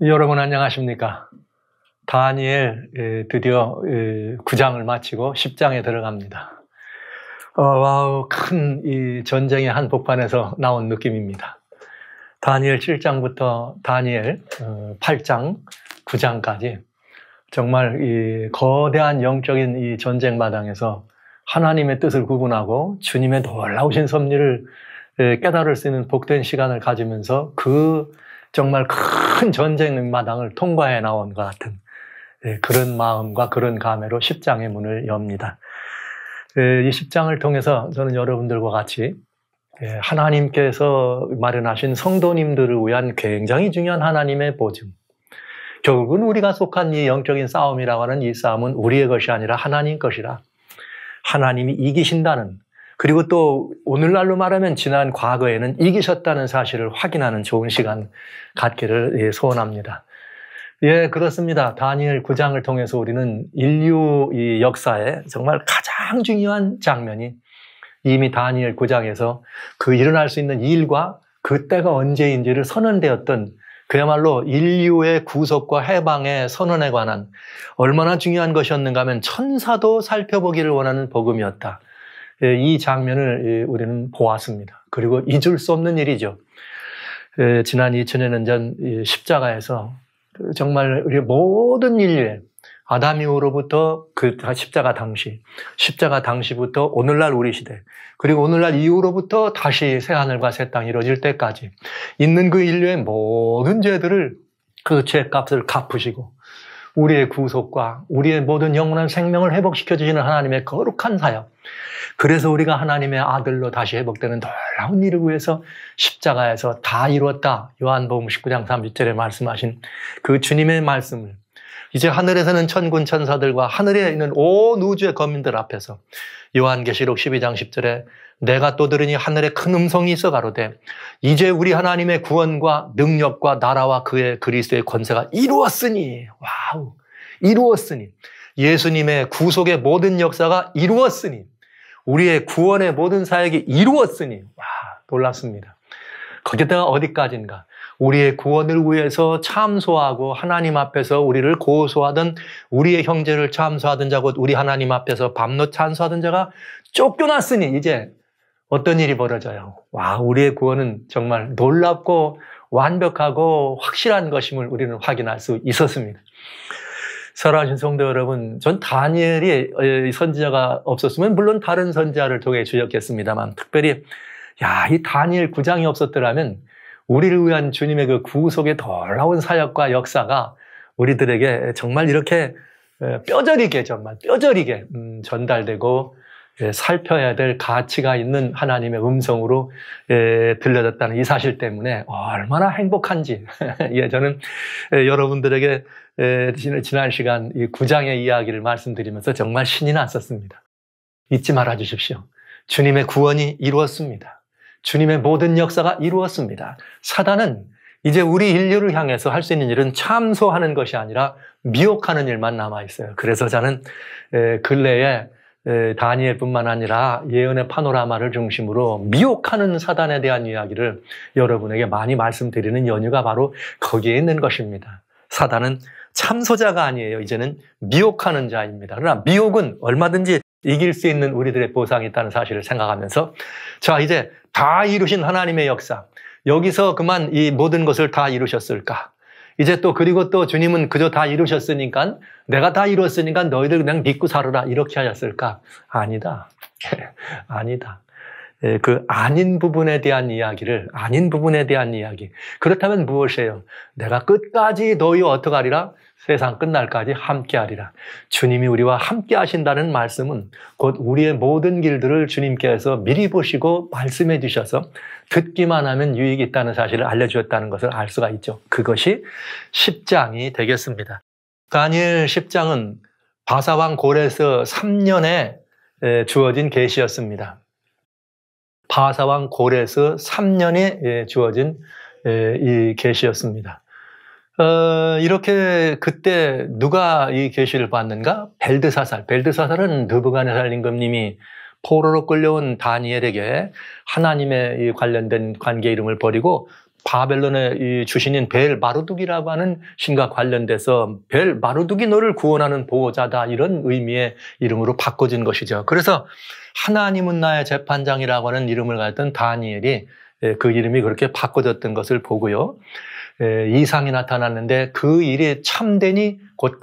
여러분 안녕하십니까? 다니엘 드디어 9장을 마치고 10장에 들어갑니다. 와우, 큰 이 전쟁의 한복판에서 나온 느낌입니다. 다니엘 7장부터 다니엘 8장, 9장까지 정말 이 거대한 영적인 이 전쟁 마당에서 하나님의 뜻을 구분하고 주님의 놀라우신 섭리를 깨달을 수 있는 복된 시간을 가지면서 그 정말 큰 전쟁 마당을 통과해 나온 것 같은 그런 마음과 그런 감회로 10장의 문을 엽니다. 이 10장을 통해서 저는 여러분들과 같이 하나님께서 마련하신 성도님들을 위한 굉장히 중요한 하나님의 보증, 결국은 우리가 속한 이 영적인 싸움이라고 하는 이 싸움은 우리의 것이 아니라 하나님 것이라, 하나님이 이기신다는, 그리고 또 오늘날로 말하면 지난 과거에는 이기셨다는 사실을 확인하는 좋은 시간 갖기를 소원합니다. 예, 그렇습니다. 다니엘 9장을 통해서 우리는 인류 이 역사에 정말 가장 중요한 장면이 이미 다니엘 9장에서 그 일어날 수 있는 일과 그 때가 언제인지를 선언되었던, 그야말로 인류의 구속과 해방의 선언에 관한 얼마나 중요한 것이었는가 하면 천사도 살펴보기를 원하는 복음이었다. 이 장면을 우리는 보았습니다. 그리고 잊을 수 없는 일이죠. 지난 2000여 년 전 십자가에서 정말 우리 모든 인류의 아담 이후로부터 그 십자가 당시부터 오늘날 우리 시대, 그리고 오늘날 이후로부터 다시 새하늘과 새 땅이 이루어질 때까지 있는 그 인류의 모든 죄들을, 그 죄값을 갚으시고 우리의 구속과 우리의 모든 영원한 생명을 회복시켜 주시는 하나님의 거룩한 사역, 그래서 우리가 하나님의 아들로 다시 회복되는 놀라운 일을 위해서 십자가에서 다 이루었다, 요한복음 19장 30절에 말씀하신 그 주님의 말씀을 이제 하늘에서는 천군 천사들과 하늘에 있는 온 우주의 거민들 앞에서 요한계시록 12장 10절에 내가 또 들으니 하늘에 큰 음성이 있어 가로되 이제 우리 하나님의 구원과 능력과 나라와 그의 그리스도의 권세가 이루었으니, 와우, 이루었으니, 예수님의 구속의 모든 역사가 이루었으니, 우리의 구원의 모든 사역이 이루었으니, 와, 놀랍습니다. 거기다가 어디까지인가? 우리의 구원을 위해서 참소하고 하나님 앞에서 우리를 고소하던 우리의 형제를 참소하던 자, 곧 우리 하나님 앞에서 밤낮 찬소하던 자가 쫓겨났으니 이제 어떤 일이 벌어져요? 와, 우리의 구원은 정말 놀랍고 완벽하고 확실한 것임을 우리는 확인할 수 있었습니다. 사랑하신 성도 여러분, 전 다니엘이 선지자가 없었으면 물론 다른 선지자를 통해 주셨겠습니다만, 특별히 이 다니엘 9장이 없었더라면 우리를 위한 주님의 그 구속의 놀라운 사역과 역사가 우리들에게 정말 이렇게 뼈저리게 전달되고 살펴야 될 가치가 있는 하나님의 음성으로 들려졌다는 이 사실 때문에 얼마나 행복한지 저는 여러분들에게 지난 시간 이 9장의 이야기를 말씀드리면서 정말 신이 났었습니다. 잊지 말아 주십시오. 주님의 구원이 이루었습니다. 주님의 모든 역사가 이루었습니다. 사단은 이제 우리 인류를 향해서 할 수 있는 일은 참소하는 것이 아니라 미혹하는 일만 남아있어요. 그래서 저는 근래에 다니엘뿐만 아니라 예언의 파노라마를 중심으로 미혹하는 사단에 대한 이야기를 여러분에게 많이 말씀드리는 연유가 바로 거기에 있는 것입니다. 사단은 참소자가 아니에요. 이제는 미혹하는 자입니다. 그러나 미혹은 얼마든지 이길 수 있는 우리들의 보상이 있다는 사실을 생각하면서, 자, 이제 다 이루신 하나님의 역사, 여기서 그만 이 모든 것을 다 이루셨을까? 이제 또 그리고 또 주님은 그저 다 이루셨으니까, 내가 다 이루었으니까 너희들 그냥 믿고 살아라, 이렇게 하셨을까? 아니다. 아니다. 그 아닌 부분에 대한 이야기. 그렇다면 무엇이에요? 내가 끝까지 너희와 어떡하리라? 세상 끝날까지 함께하리라. 주님이 우리와 함께 하신다는 말씀은 곧 우리의 모든 길들을 주님께서 미리 보시고 말씀해 주셔서 듣기만 하면 유익이 있다는 사실을 알려주셨다는 것을 알 수가 있죠. 그것이 10장이 되겠습니다. 다니엘 10장은 바사왕 고레스 3년에 주어진 계시였습니다. 바사왕 고레스 3년에 주어진 이 계시였습니다. 이렇게 그때 누가 이 계시를 봤는가? 벨드사살은 느부갓네살 임금님이 포로로 끌려온 다니엘에게 하나님의 관련된 관계 이름을 버리고 바벨론의 주신인 벨 마르둑이라고 하는 신과 관련돼서 벨 마르둑이 너를 구원하는 보호자다 이런 의미의 이름으로 바꿔진 것이죠. 그래서 하나님은 나의 재판장이라고 하는 이름을 가졌던 다니엘이 그 이름이 그렇게 바꿔졌던 것을 보고요. 이상이 나타났는데 그 일이 참되니 곧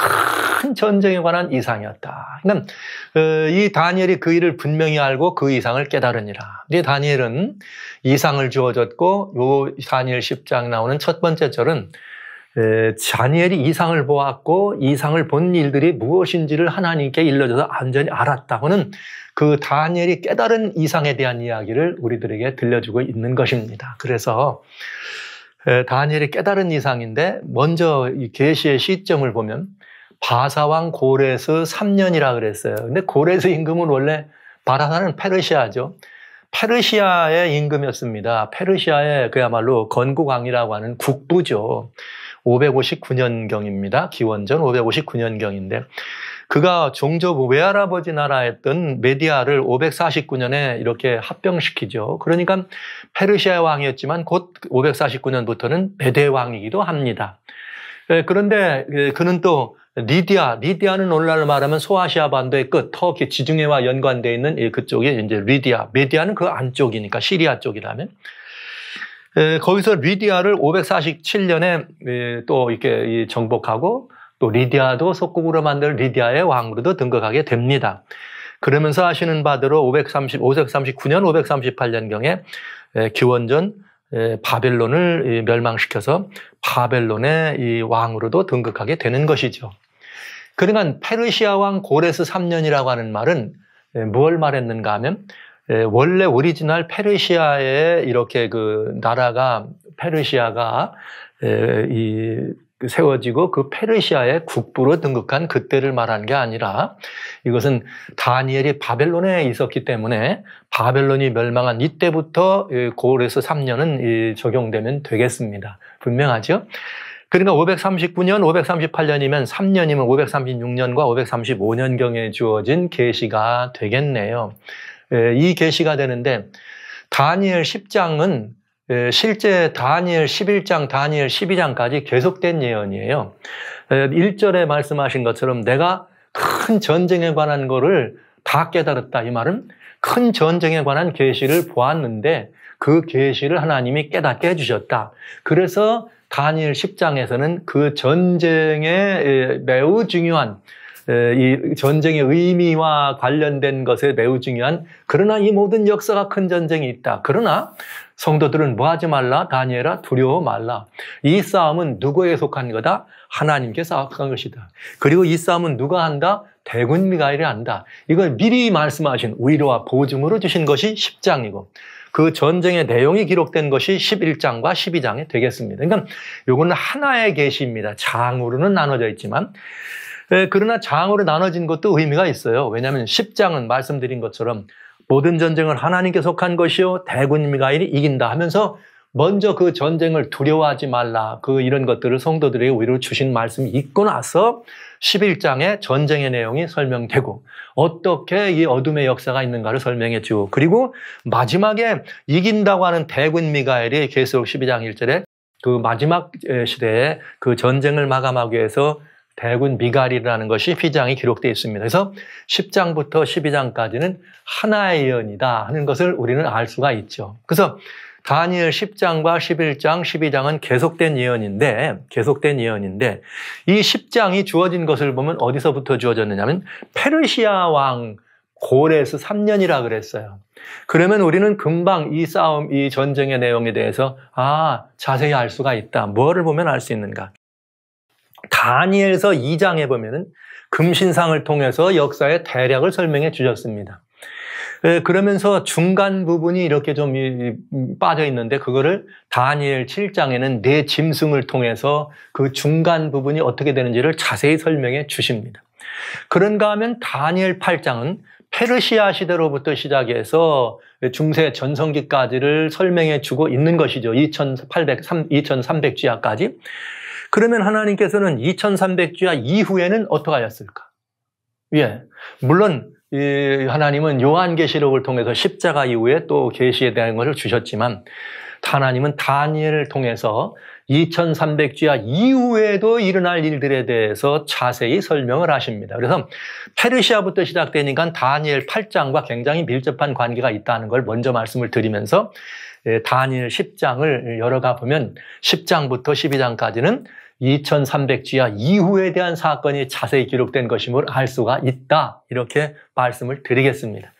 큰 전쟁에 관한 이상이었다. 그러니까 이 다니엘이 그 일을 분명히 알고 그 이상을 깨달으니라. 이 다니엘은 이상을 주어졌고 요 다니엘 10장 나오는 첫 번째 절은 다니엘이 이상을 보았고 이상을 본 일들이 무엇인지를 하나님께 일러줘서 완전히 알았다고는 그 다니엘이 깨달은 이상에 대한 이야기를 우리들에게 들려주고 있는 것입니다. 그래서 다니엘이 깨달은 이상인데 먼저 이 계시의 시점을 보면 바사왕 고레스 3년이라 그랬어요. 근데 고레스 임금은 원래 바사는 페르시아죠. 페르시아의 임금이었습니다. 페르시아의 그야말로 건국왕이라고 하는 국부죠. 559년경입니다. 기원전 559년경인데 그가 종족 외할아버지 나라였던 메디아를 549년에 이렇게 합병시키죠. 그러니까 페르시아 왕이었지만 곧 549년부터는 메대 왕이기도 합니다. 그런데 그는 또 리디아는 오늘날로 말하면 소아시아 반도의 끝, 터키 지중해와 연관되어 있는 그쪽이 이제 리디아, 메디아는 그 안쪽이니까 시리아 쪽이라면 거기서 리디아를 547년에 또 이렇게 정복하고 또 리디아도 속국으로 만들 리디아의 왕으로도 등극하게 됩니다. 그러면서 아시는 바대로 539년, 538년경에 기원전 바벨론을 멸망시켜서 바벨론의 이 왕으로도 등극하게 되는 것이죠. 그러니까 페르시아 왕 고레스 3년이라고 하는 말은 뭘 말했는가 하면 원래 오리지널 페르시아의 이렇게 그 나라가 페르시아가 세워지고 그 페르시아의 국부로 등극한 그때를 말한 게 아니라 이것은 다니엘이 바벨론에 있었기 때문에 바벨론이 멸망한 이때부터 고레스 3년은 적용되면 되겠습니다. 분명하죠? 그러니까 539년, 538년이면 3년이면 536년과 535년경에 주어진 계시가 되겠네요. 이 계시가 되는데 다니엘 10장은 실제 다니엘 11장, 다니엘 12장까지 계속된 예언이에요. 1절에 말씀하신 것처럼 내가 큰 전쟁에 관한 거를 다 깨달았다. 이 말은 큰 전쟁에 관한 계시를 보았는데 그 계시를 하나님이 깨닫게 해주셨다. 그래서 다니엘 10장에서는 그 전쟁에 매우 중요한 이 전쟁의 의미와 관련된 것에 매우 중요한 그러나 이 모든 역사가 큰 전쟁이 있다. 그러나 성도들은 뭐 하지 말라? 다니엘아 두려워 말라. 이 싸움은 누구에 속한 거다? 하나님께 속한 것이다. 그리고 이 싸움은 누가 한다? 대군 미가엘이 한다. 이걸 미리 말씀하신 위로와 보증으로 주신 것이 10장이고 그 전쟁의 내용이 기록된 것이 11장과 12장이 되겠습니다. 그러니까 이거는 하나의 계시입니다. 장으로는 나눠져 있지만 그러나 장으로 나눠진 것도 의미가 있어요. 왜냐하면 10장은 말씀드린 것처럼 모든 전쟁은 하나님께 속한 것이요 대군 미가엘이 이긴다 하면서 먼저 그 전쟁을 두려워하지 말라 이런 것들을 성도들에게 위로 주신 말씀이 있고 나서 11장에 전쟁의 내용이 설명되고 어떻게 이 어둠의 역사가 있는가를 설명해 주고 그리고 마지막에 이긴다고 하는 대군 미가엘이 계시록 12장 1절에 그 마지막 시대에 그 전쟁을 마감하기 위해서 대군 미가엘이라는 것이 휘장이 기록되어 있습니다. 그래서 10장부터 12장까지는 하나의 예언이다 하는 것을 우리는 알 수가 있죠. 그래서 다니엘 10장과 11장, 12장은 계속된 예언인데 이 10장이 주어진 것을 보면 어디서부터 주어졌느냐면 페르시아 왕 고레스 3년이라 그랬어요. 그러면 우리는 금방 이 싸움, 이 전쟁의 내용에 대해서 자세히 알 수가 있다. 뭐를 보면 알 수 있는가? 다니엘서 2장에 보면은 금신상을 통해서 역사의 대략을 설명해 주셨습니다. 그러면서 중간 부분이 이렇게 좀 빠져 있는데 그거를 다니엘 7장에는 네 짐승을 통해서 그 중간 부분이 어떻게 되는지를 자세히 설명해 주십니다. 그런가 하면 다니엘 8장은 페르시아 시대로부터 시작해서 중세 전성기까지를 설명해 주고 있는 것이죠. 2300주야까지. 그러면 하나님께서는 2300주야 이후에는 어떻게 하셨을까? 물론 하나님은 요한계시록을 통해서 십자가 이후에 또 계시에 대한 것을 주셨지만 하나님은 다니엘을 통해서 2300주야 이후에도 일어날 일들에 대해서 자세히 설명을 하십니다. 그래서 페르시아부터 시작되니까 다니엘 8장과 굉장히 밀접한 관계가 있다는 걸 먼저 말씀을 드리면서 다니엘 10장을 열어가 보면 10장부터 12장까지는 2300주야 이후에 대한 사건이 자세히 기록된 것임을 알 수가 있다. 이렇게 말씀을 드리겠습니다.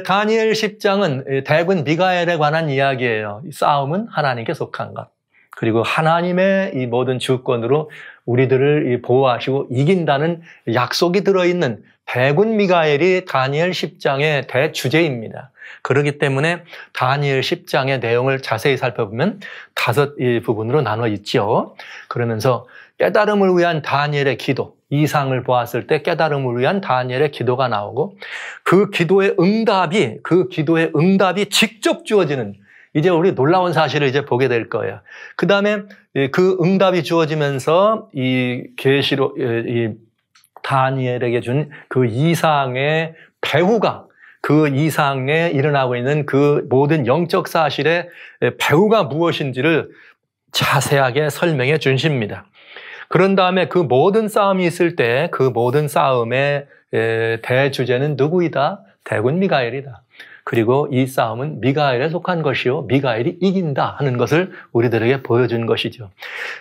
다니엘 10장은 대군 미가엘에 관한 이야기예요. 싸움은 하나님께 속한 것. 그리고 하나님의 이 모든 주권으로 우리들을 보호하시고 이긴다는 약속이 들어있는 대군 미가엘이 다니엘 10장의 대주제입니다. 그렇기 때문에 다니엘 10장의 내용을 자세히 살펴보면 5 부분으로 나눠 있죠. 그러면서 깨달음을 위한 다니엘의 기도, 이상을 보았을 때 깨달음을 위한 다니엘의 기도가 나오고 그 기도의 응답이 직접 주어지는 이제 우리 놀라운 사실을 이제 보게 될 거예요. 그 다음에 그 응답이 주어지면서 이 계시록, 이 다니엘에게 준 그 이상의 배후가 그 이상에 일어나고 있는 그 모든 영적 사실의 배후가 무엇인지를 자세하게 설명해 주십니다. 그런 다음에 그 모든 싸움이 있을 때 그 모든 싸움의 대주제는 누구이다? 대군 미가엘이다. 그리고 이 싸움은 미가엘에 속한 것이요 미가엘이 이긴다 하는 것을 우리들에게 보여준 것이죠.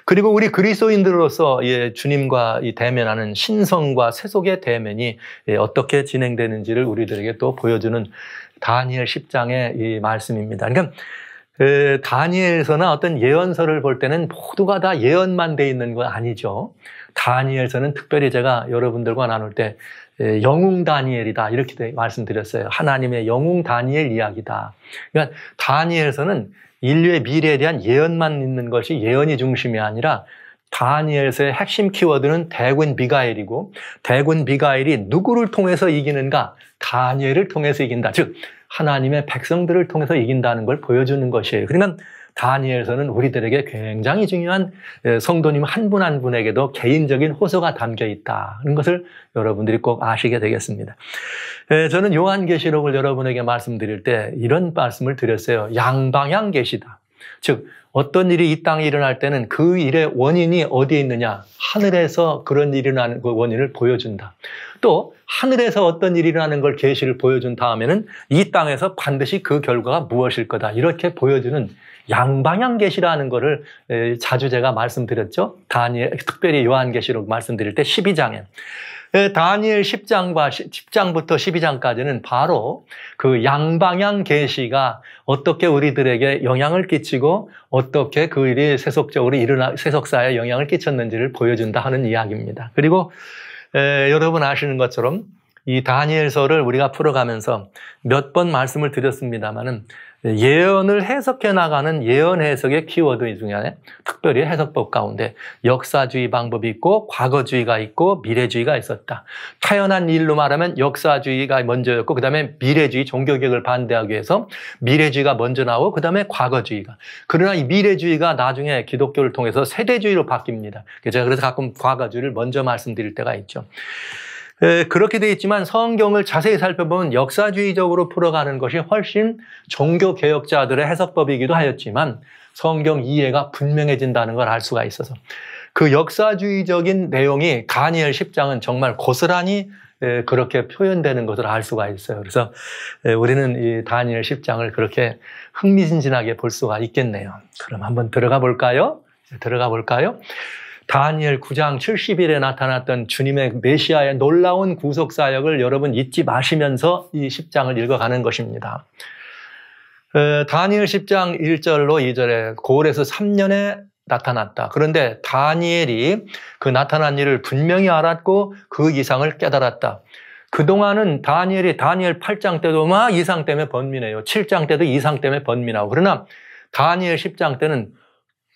그리고 우리 그리스도인들로서 주님과 대면하는 신성과 세속의 대면이 어떻게 진행되는지를 우리들에게 또 보여주는 다니엘 10장의 이 말씀입니다. 그러니까 다니엘서나 어떤 예언서를 볼 때는 모두가 다 예언만 돼 있는 건 아니죠. 다니엘서는 특별히 제가 여러분들과 나눌 때 영웅 다니엘이다 이렇게 말씀드렸어요. 하나님의 영웅 다니엘 이야기다. 그러니까 다니엘서는 인류의 미래에 대한 예언만 있는 것이 예언이 중심이 아니라 다니엘서의 핵심 키워드는 대군 미가엘이고 대군 미가엘이 누구를 통해서 이기는가? 다니엘을 통해서 이긴다. 즉 하나님의 백성들을 통해서 이긴다는 걸 보여주는 것이에요. 그러면 다니엘서는 우리들에게 굉장히 중요한 성도님 한 분 한 분에게도 개인적인 호소가 담겨 있다는 것을 여러분들이 꼭 아시게 되겠습니다. 저는 요한계시록을 여러분에게 말씀드릴 때 이런 말씀을 드렸어요. 양방향 계시다. 즉 어떤 일이 이 땅에 일어날 때는 그 일의 원인이 어디에 있느냐? 하늘에서 그런 일이 일어나는 그 원인을 보여준다. 또 하늘에서 어떤 일이 일어나는 걸 계시를 보여준 다음에는 이 땅에서 반드시 그 결과가 무엇일 거다. 이렇게 보여주는 양방향 계시라는 것을 자주 제가 말씀드렸죠. 특별히 요한계시록 말씀드릴 때 12장에. 다니엘 10장부터 12장까지는 바로 그 양방향 계시가 어떻게 우리들에게 영향을 끼치고 어떻게 그 일이 세속적으로 세속사에 영향을 끼쳤는지를 보여준다 하는 이야기입니다. 그리고 여러분 아시는 것처럼 이 다니엘서를 우리가 풀어가면서 몇 번 말씀을 드렸습니다마는 예언을 해석해 나가는 예언 해석의 키워드 중에 특별히 해석법 가운데 역사주의 방법이 있고 과거주의가 있고 미래주의가 있었다. 타연한 일로 말하면 역사주의가 먼저였고 그 다음에 미래주의 종교개혁을 반대하기 위해서 미래주의가 먼저 나오고 그 다음에 과거주의가. 그러나 이 미래주의가 나중에 기독교를 통해서 세대주의로 바뀝니다. 제가 그래서 가끔 과거주의를 먼저 말씀드릴 때가 있죠. 그렇게 되어 있지만 성경을 자세히 살펴보면 역사주의적으로 풀어가는 것이 훨씬 종교개혁자들의 해석법이기도 하였지만 성경 이해가 분명해진다는 걸 알 수가 있어서 그 역사주의적인 내용이 다니엘 10장은 정말 고스란히 그렇게 표현되는 것을 알 수가 있어요. 그래서 우리는 이 다니엘 10장을 그렇게 흥미진진하게 볼 수가 있겠네요. 그럼 한번 들어가 볼까요? 다니엘 9장 70일에 나타났던 주님의 메시아의 놀라운 구속사역을 여러분 잊지 마시면서 이 10장을 읽어가는 것입니다. 다니엘 10장 1절로 2절에 고을에서 3년에 나타났다. 그런데 다니엘이 그 나타난 일을 분명히 알았고 그 이상을 깨달았다. 그동안은 다니엘 8장 때도 막 이상 때문에 번민해요. 7장 때도 이상 때문에 번민하고. 그러나 다니엘 10장 때는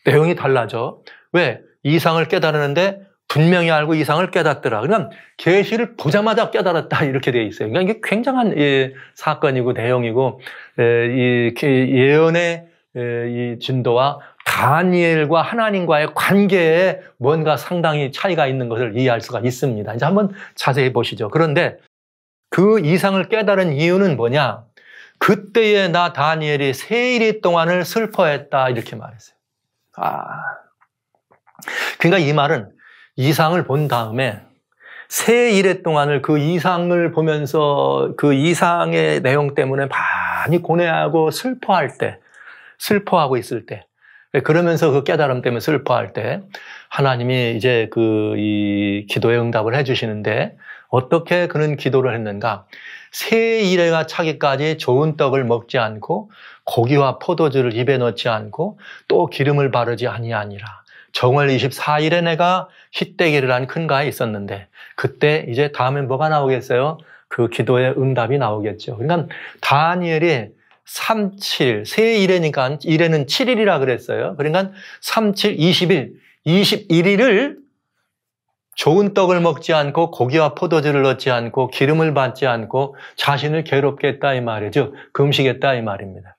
내용이 달라져. 왜? 이상을 깨달았는데 분명히 알고 이상을 깨닫더라. 그냥 계시를 보자마자 깨달았다 이렇게 되어 있어요. 그러니까 이게 굉장한 사건이고 내용이고 이 예언의 이 진도와 다니엘과 하나님과의 관계에 뭔가 상당히 차이가 있는 것을 이해할 수가 있습니다. 이제 한번 자세히 보시죠. 그런데 그 이상을 깨달은 이유는 뭐냐? 그때에 나 다니엘이 세일이 동안을 슬퍼했다 이렇게 말했어요. 그러니까 이 말은 이상을 본 다음에 세일의 동안을 그 이상을 보면서 그 이상의 내용 때문에 많이 고뇌하고 슬퍼하고 있을 때, 그러면서 그 깨달음 때문에 슬퍼할 때 하나님이 이제 이 기도에 응답을 해주시는데 어떻게 그는 기도를 했는가? 세일에가 차기까지 좋은 떡을 먹지 않고 고기와 포도주를 입에 넣지 않고 또 기름을 바르지 아니하니라. 정월 24일에 내가 힛대기를 큰 가에 있었는데 그때 이제 다음에 뭐가 나오겠어요? 그 기도의 응답이 나오겠죠. 그러니까 다니엘이 37, 세일에니까 일에는 7일이라 그랬어요. 그러니까 37, 20일, 21일을 좋은 떡을 먹지 않고 고기와 포도주를 넣지 않고 기름을 받지 않고 자신을 괴롭게 했다 이 말이죠. 금식했다 이 말입니다.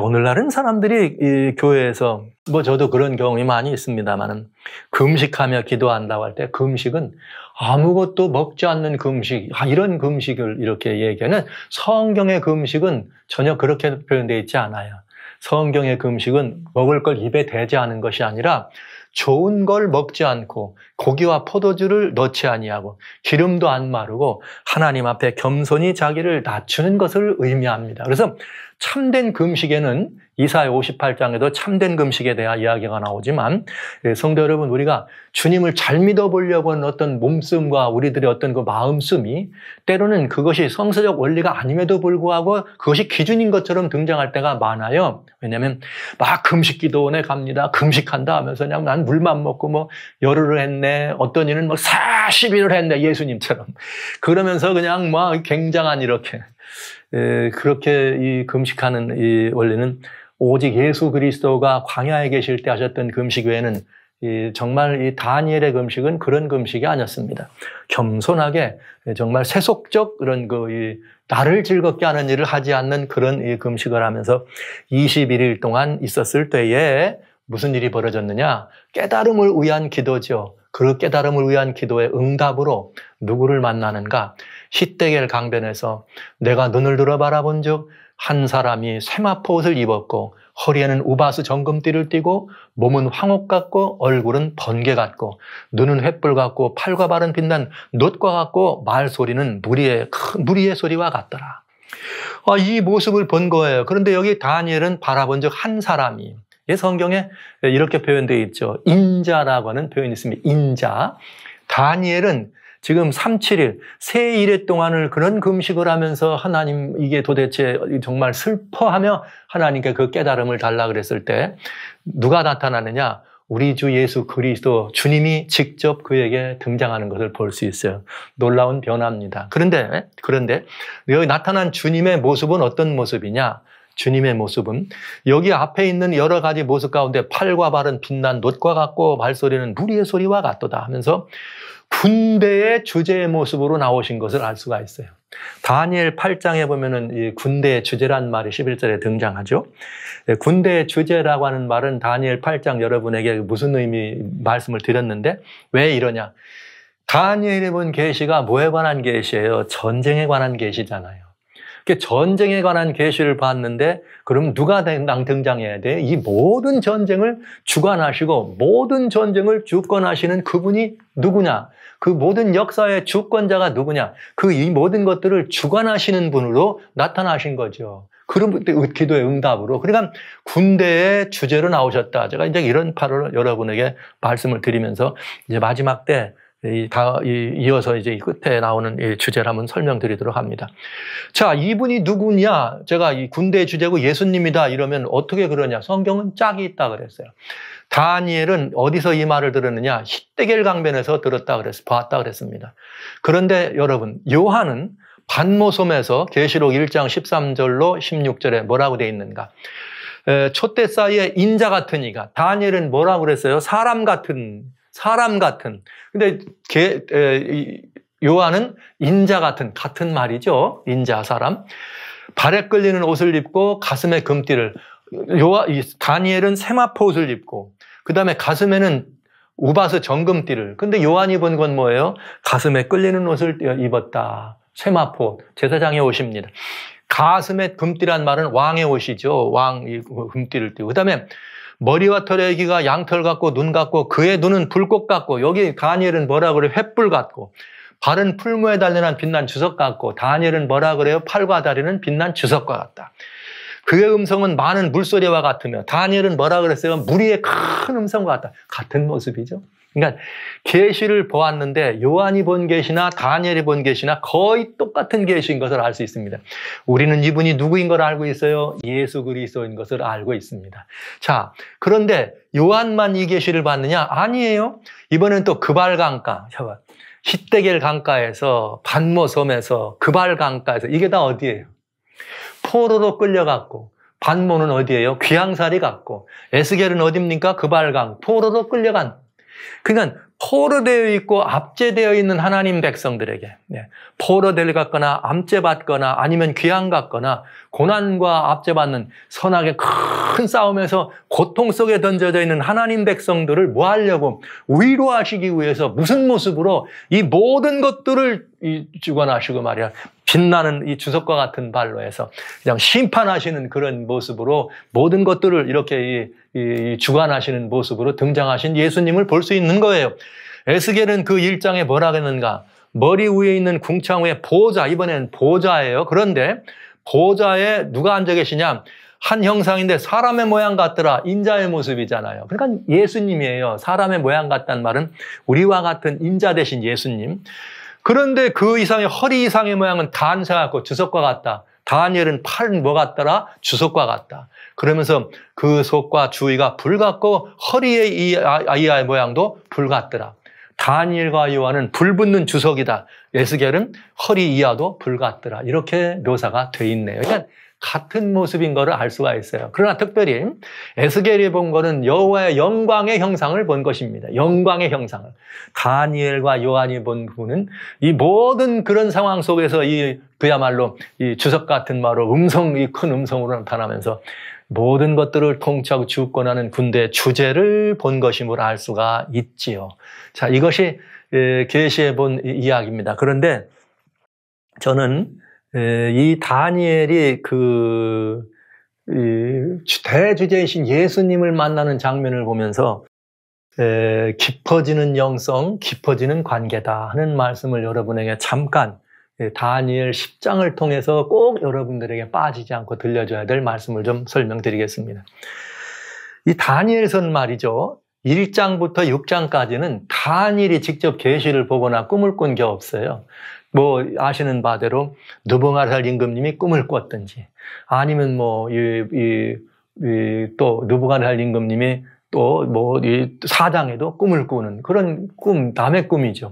오늘날은 사람들이 이 교회에서 저도 그런 경험이 많이 있습니다만은 금식하며 기도한다고 할 때 금식은 아무것도 먹지 않는 금식, 이런 금식을 이렇게 얘기하는 성경의 금식은 전혀 그렇게 표현되어 있지 않아요. 성경의 금식은 먹을 걸 입에 대지 않은 것이 아니라 좋은 걸 먹지 않고 고기와 포도주를 넣지 아니하고 기름도 안 마르고 하나님 앞에 겸손히 자기를 낮추는 것을 의미합니다. 그래서 참된 금식에는 이사야 58장에도 참된 금식에 대한 이야기가 나오지만 성도 여러분, 우리가 주님을 잘 믿어보려고 하는 어떤 몸씀과 우리들의 어떤 그 마음씀이 때로는 그것이 성서적 원리가 아님에도 불구하고 그것이 기준인 것처럼 등장할 때가 많아요. 왜냐하면 막 금식기도원에 갑니다. 금식한다 하면서 그냥 난 물만 먹고 열흘을 했네. 어떤 이는 40일을 했네. 예수님처럼. 그러면서 그냥 굉장한 이렇게 그렇게 이 금식하는 이 원리는 오직 예수 그리스도가 광야에 계실 때 하셨던 금식 외에는 정말 이 다니엘의 금식은 그런 금식이 아니었습니다. 겸손하게 정말 세속적 그런 나를 즐겁게 하는 일을 하지 않는 그런 이 금식을 하면서 21일 동안 있었을 때에 무슨 일이 벌어졌느냐? 깨달음을 위한 기도죠. 그 깨달음을 위한 기도의 응답으로 누구를 만나는가? 힛대겔 강변에서 내가 눈을 들어 바라본 즉 한 사람이 세마포 옷을 입었고 허리에는 우바스 정금띠를 띠고 몸은 황옥 같고 얼굴은 번개 같고 눈은 횃불 같고 팔과 발은 빛난 놋과 같고 말소리는 무리의 소리와 같더라. 이 모습을 본 거예요. 그런데 여기 다니엘은 바라본 즉 한 사람이, 성경에 이렇게 표현되어 있죠. 인자라고 하는 표현이 있습니다. 인자. 다니엘은 지금 37일, 세일의 동안을 그런 금식을 하면서 하나님 이게 도대체 정말 슬퍼하며 하나님께 그 깨달음을 달라 그랬을 때 누가 나타나느냐? 우리 주 예수 그리스도 주님이 직접 그에게 등장하는 것을 볼 수 있어요. 놀라운 변화입니다. 그런데 여기 나타난 주님의 모습은 어떤 모습이냐? 주님의 모습은 여기 앞에 있는 여러 가지 모습 가운데 팔과 발은 빛난 놋과 같고 말소리는 무리의 소리와 같도다 하면서 군대의 주제의 모습으로 나오신 것을 알 수가 있어요. 다니엘 8장에 보면은 이 군대의 주제란 말이 11절에 등장하죠. 군대의 주제라고 하는 말은 다니엘 8장 여러분에게 무슨 말씀을 드렸는데 왜 이러냐? 다니엘이 본 계시가 뭐에 관한 계시예요? 전쟁에 관한 계시잖아요. 전쟁에 관한 계시를 봤는데 그럼 누가 등장해야 돼? 이 모든 전쟁을 주관하시고 모든 전쟁을 주권하시는 그분이 누구냐? 그 모든 역사의 주권자가 누구냐? 이 모든 것들을 주관하시는 분으로 나타나신 거죠. 그런 기도의 응답으로. 그러니까 군대의 주제로 나오셨다. 제가 이제 이런 바로 여러분에게 말씀을 드리면서 이제 마지막 때 이어서 이제 끝에 나오는 이 주제를 한번 설명드리도록 합니다. 자, 이분이 누구냐? 제가 이 군대의 주제고 예수님이다 이러면 어떻게 그러냐? 성경은 짝이 있다 그랬어요. 다니엘은 어디서 이 말을 들었느냐? 힛대겔 강변에서 봤다 그랬습니다. 그런데 여러분, 요한은 반모섬에서 계시록 1장 13절로 16절에 뭐라고 되어 있는가? 촛대 사이에 인자 같은 이가, 다니엘은 뭐라고 그랬어요? 사람 같은. 근데 요한은 인자 같은 말이죠. 인자, 사람. 발에 끌리는 옷을 입고 가슴에 금띠를. 다니엘은 세마포 옷을 입고, 그 다음에 가슴에는 우바스 정금띠를. 근데 요한이 본 건 뭐예요? 가슴에 끌리는 옷을 입었다. 세마포, 제사장의 옷입니다. 가슴에 금띠란 말은 왕의 옷이죠. 왕이 금띠를 띠고. 그 다음에 머리와 털의 기가 양털 같고 눈 같고 그의 눈은 불꽃 같고 여기 다니엘은 뭐라 그래요? 횃불 같고 발은 풀무에 달려난 빛난 주석 같고 다니엘은 뭐라 그래요? 팔과 다리는 빛난 주석과 같다. 그의 음성은 많은 물소리와 같으며 다니엘은 뭐라 그랬어요? 물 위의 큰 음성과 같다. 같은 모습이죠. 그러니까 계시를 보았는데 요한이 본 계시나 다니엘이 본 계시나 거의 똑같은 계시인 것을 알 수 있습니다. 우리는 이분이 누구인 걸 알고 있어요? 예수 그리스도인 것을 알고 있습니다. 자, 그런데 요한만 이 계시를 봤느냐? 아니에요. 이번엔 또 그발 강가, 히데겔 강가에서 반모 섬에서 그발 강가에서 이게 다 어디예요? 포로로 끌려갔고 반모는 어디예요? 귀양살이 갔고 에스겔은 어디입니까? 그발강 포로로 끌려간. 그러니까 포로되어 있고 압제되어 있는 하나님 백성들에게 포로될 갔거나 압제받거나 아니면 귀양 갔거나 고난과 압제받는 선악의 큰 싸움에서 고통 속에 던져져 있는 하나님 백성들을 뭐 하려고 위로하시기 위해서 무슨 모습으로 이 모든 것들을 주관하시고 말이야 빛나는 이 주석과 같은 발로 해서 그냥 심판하시는 그런 모습으로 모든 것들을 이렇게 주관하시는 모습으로 등장하신 예수님을 볼 수 있는 거예요. 에스겔은 그 1장에 뭐라 했는가? 머리 위에 있는 궁창 위에 보좌, 이번엔 보좌예요. 그런데 보좌에 누가 앉아 계시냐? 한 형상인데 사람의 모양 같더라. 인자의 모습이잖아요. 그러니까 예수님이에요. 사람의 모양 같다는 말은 우리와 같은 인자 대신 예수님. 그런데 그 이상의 허리 이상의 모양은 단사 같고 주석과 같다. 다니엘은 팔은 뭐 같더라? 주석과 같다. 그러면서 그 속과 주위가 불 같고 허리의 이 아이의 모양도 불 같더라. 다니엘과 요한은 불 붙는 주석이다. 에스겔은 허리 이하도 불 같더라. 이렇게 묘사가 돼 있네요. 그러니까 같은 모습인 것을 알 수가 있어요. 그러나 특별히 에스겔이 본 것은 여호와의 영광의 형상을 본 것입니다. 영광의 형상을. 다니엘과 요한이 본 부분은 이 모든 그런 상황 속에서 그야말로 이 주석 같은 말로 이 큰 음성으로 나타나면서 모든 것들을 통치하고 주권하는 군대의 주제를 본 것임을 알 수가 있지요. 자, 이것이 계시해 본 이야기입니다. 그런데 저는 이 다니엘이 대주제이신 예수님을 만나는 장면을 보면서 깊어지는 영성, 깊어지는 관계다 하는 말씀을 여러분에게 잠깐 다니엘 10장을 통해서 꼭 여러분들에게 빠지지 않고 들려줘야 될 말씀을 좀 설명드리겠습니다. 이 다니엘서는 말이죠. 1장부터 6장까지는 다니엘이 직접 계시를 보거나 꿈을 꾼 게 없어요. 뭐 아시는 바대로 느부갓네살 임금님이 꿈을 꿨든지 아니면 또 느부갓네살 임금님이 또 이 4장에도 꿈을 꾸는 그런 남의 꿈이죠.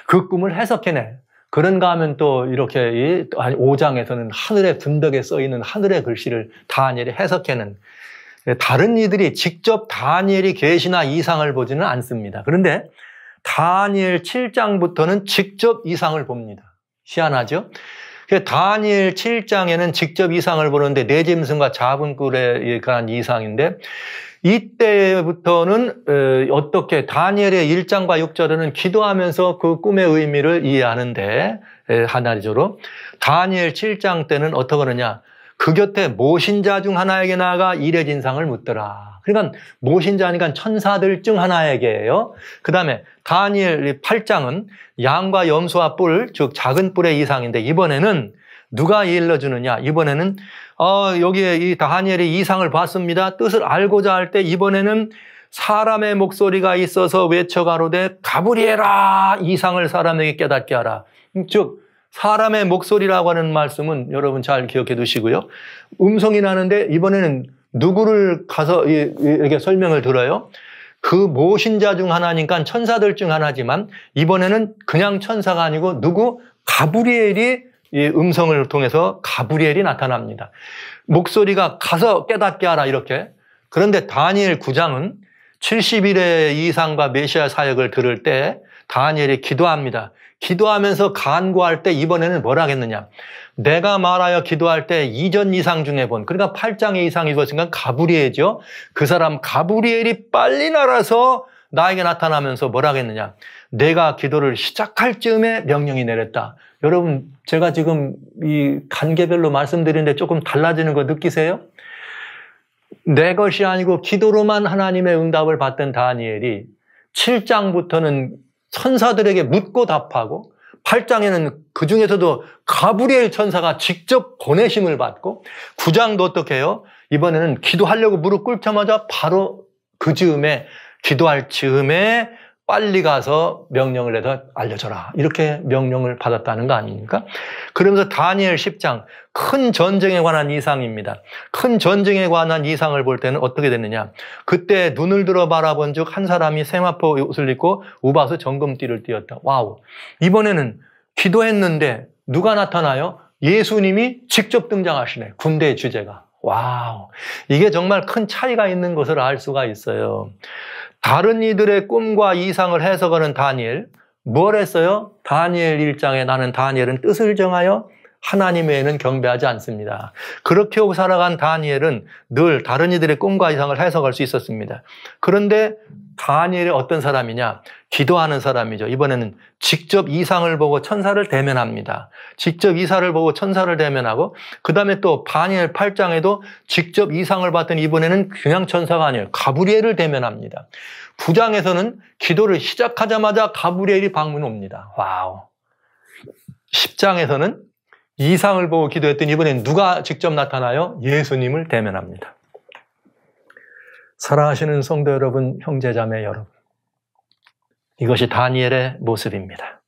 그 꿈을 해석해내. 그런가 하면 또 이렇게 5장에서는 하늘의 분덕에 써있는 하늘의 글씨를 다니엘이 해석해낸 다른 이들이 직접 다니엘이 계시나 이상을 보지는 않습니다. 그런데 다니엘 7장부터는 직접 이상을 봅니다. 희한하죠? 다니엘 7장에는 직접 이상을 보는데 네 짐승과 작은 꿀에 관한 이상인데 이때부터는 어떻게 다니엘의 1장과 6절에는 기도하면서 그 꿈의 의미를 이해하는데 하나리조로 다니엘 7장 때는 어떻게 하느냐? 그 곁에 모신자 중 하나에게 나아가 일의 진상을 묻더라. 그러니까 모신자니까 천사들 중 하나에게예요. 그 다음에 다니엘 8장은 양과 염소와 뿔, 즉 작은 뿔의 이상인데 이번에는 누가 일러주느냐? 이번에는 여기에 이 다니엘이 이상을 봤습니다. 뜻을 알고자 할 때 이번에는 사람의 목소리가 있어서 외쳐가로되 가브리엘아 이상을 사람에게 깨닫게 하라. 즉 사람의 목소리라고 하는 말씀은 여러분 잘 기억해 두시고요. 음성이 나는데 이번에는 누구를 가서 이렇게 설명을 들어요. 그 모신자 중 하나니까 천사들 중 하나지만 이번에는 그냥 천사가 아니고 누구? 가브리엘이 이 음성을 통해서 가브리엘이 나타납니다. 목소리가 가서 깨닫게 하라 이렇게. 그런데 다니엘 9장은 70일의 이상과 메시아 사역을 들을 때 다니엘이 기도합니다. 기도하면서 간구할 때 이번에는 뭐라 하겠느냐. 내가 말하여 기도할 때 이전 이상 중에 본 그러니까 8장의 이상이 있었으니까 가브리엘이죠. 그 사람 가브리엘이 빨리 날아서 나에게 나타나면서 뭐라 하겠느냐. 내가 기도를 시작할 즈음에 명령이 내렸다. 여러분, 제가 지금 이 단계별로 말씀드리는데 조금 달라지는 거 느끼세요? 내 것이 아니고 기도로만 하나님의 응답을 받던 다니엘이 7장부터는 천사들에게 묻고 답하고 8장에는 그 중에서도 가브리엘 천사가 직접 보내심을 받고 9장도 어떻게 해요? 이번에는 기도하려고 무릎 꿇자마자 바로 그 즈음에 기도할 즈음에 빨리 가서 명령을 해서 알려줘라. 이렇게 명령을 받았다는 거 아닙니까? 그러면서 다니엘 10장 큰 전쟁에 관한 이상입니다. 큰 전쟁에 관한 이상을 볼 때는 어떻게 됐느냐. 그때 눈을 들어 바라본 즉 한 사람이 세마포 옷을 입고 우바스 정금띠를 띠었다. 와우. 이번에는 기도했는데 누가 나타나요? 예수님이 직접 등장하시네. 군대의 주제가. 와우. 이게 정말 큰 차이가 있는 것을 알 수가 있어요. 다른 이들의 꿈과 이상을 해석하는 다니엘, 뭘 했어요? 다니엘 1장에 나는 다니엘은 뜻을 정하여 하나님 외에는 경배하지 않습니다. 그렇게 살아간 다니엘은 늘 다른 이들의 꿈과 이상을 해석할 수 있었습니다. 그런데 다니엘이 어떤 사람이냐? 기도하는 사람이죠. 이번에는 직접 이상을 보고 천사를 대면합니다. 직접 이사를 보고 천사를 대면하고 그 다음에 또 다니엘 8장에도 직접 이상을 봤더니 이번에는 그냥 천사가 아니에요. 가브리엘을 대면합니다. 9장에서는 기도를 시작하자마자 가브리엘이 방문 옵니다. 와우. 10장에서는 이상을 보고 기도했더니 이번엔 누가 직접 나타나요? 예수님을 대면합니다. 사랑하시는 성도 여러분, 형제자매 여러분, 이것이 다니엘의 모습입니다.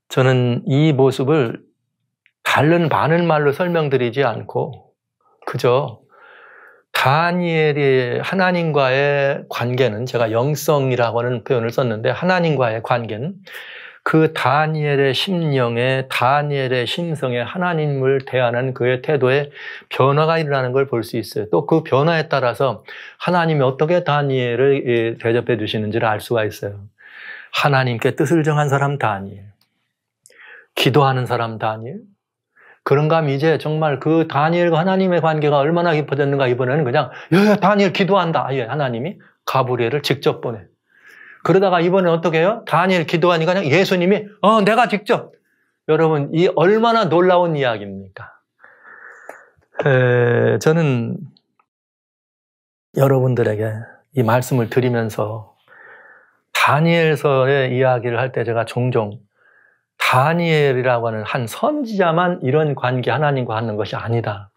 저는 이 모습을 다른 많은 말로 설명드리지 않고 그저 다니엘이 하나님과의 관계는, 제가 영성이라고 하는 표현을 썼는데 하나님과의 관계는 그 다니엘의 심령에, 다니엘의 심성에 하나님을 대하는 그의 태도에 변화가 일어나는 걸 볼 수 있어요. 또 그 변화에 따라서 하나님이 어떻게 다니엘을 대접해 주시는지를 알 수가 있어요. 하나님께 뜻을 정한 사람 다니엘, 기도하는 사람 다니엘. 그런가 하면 이제 정말 그 다니엘과 하나님의 관계가 얼마나 깊어졌는가. 이번에는 그냥 다니엘 기도한다. 하나님이 가브리엘을 직접 보내. 그러다가 이번에 어떻게 해요? 다니엘 기도하니까 그냥 예수님이 내가 직접. 여러분, 이 얼마나 놀라운 이야기입니까? 저는 여러분들에게 이 말씀을 드리면서 다니엘서의 이야기를 할 때 제가 종종 다니엘이라고 하는 한 선지자만 이런 관계 하나님과 하는 것이 아니다.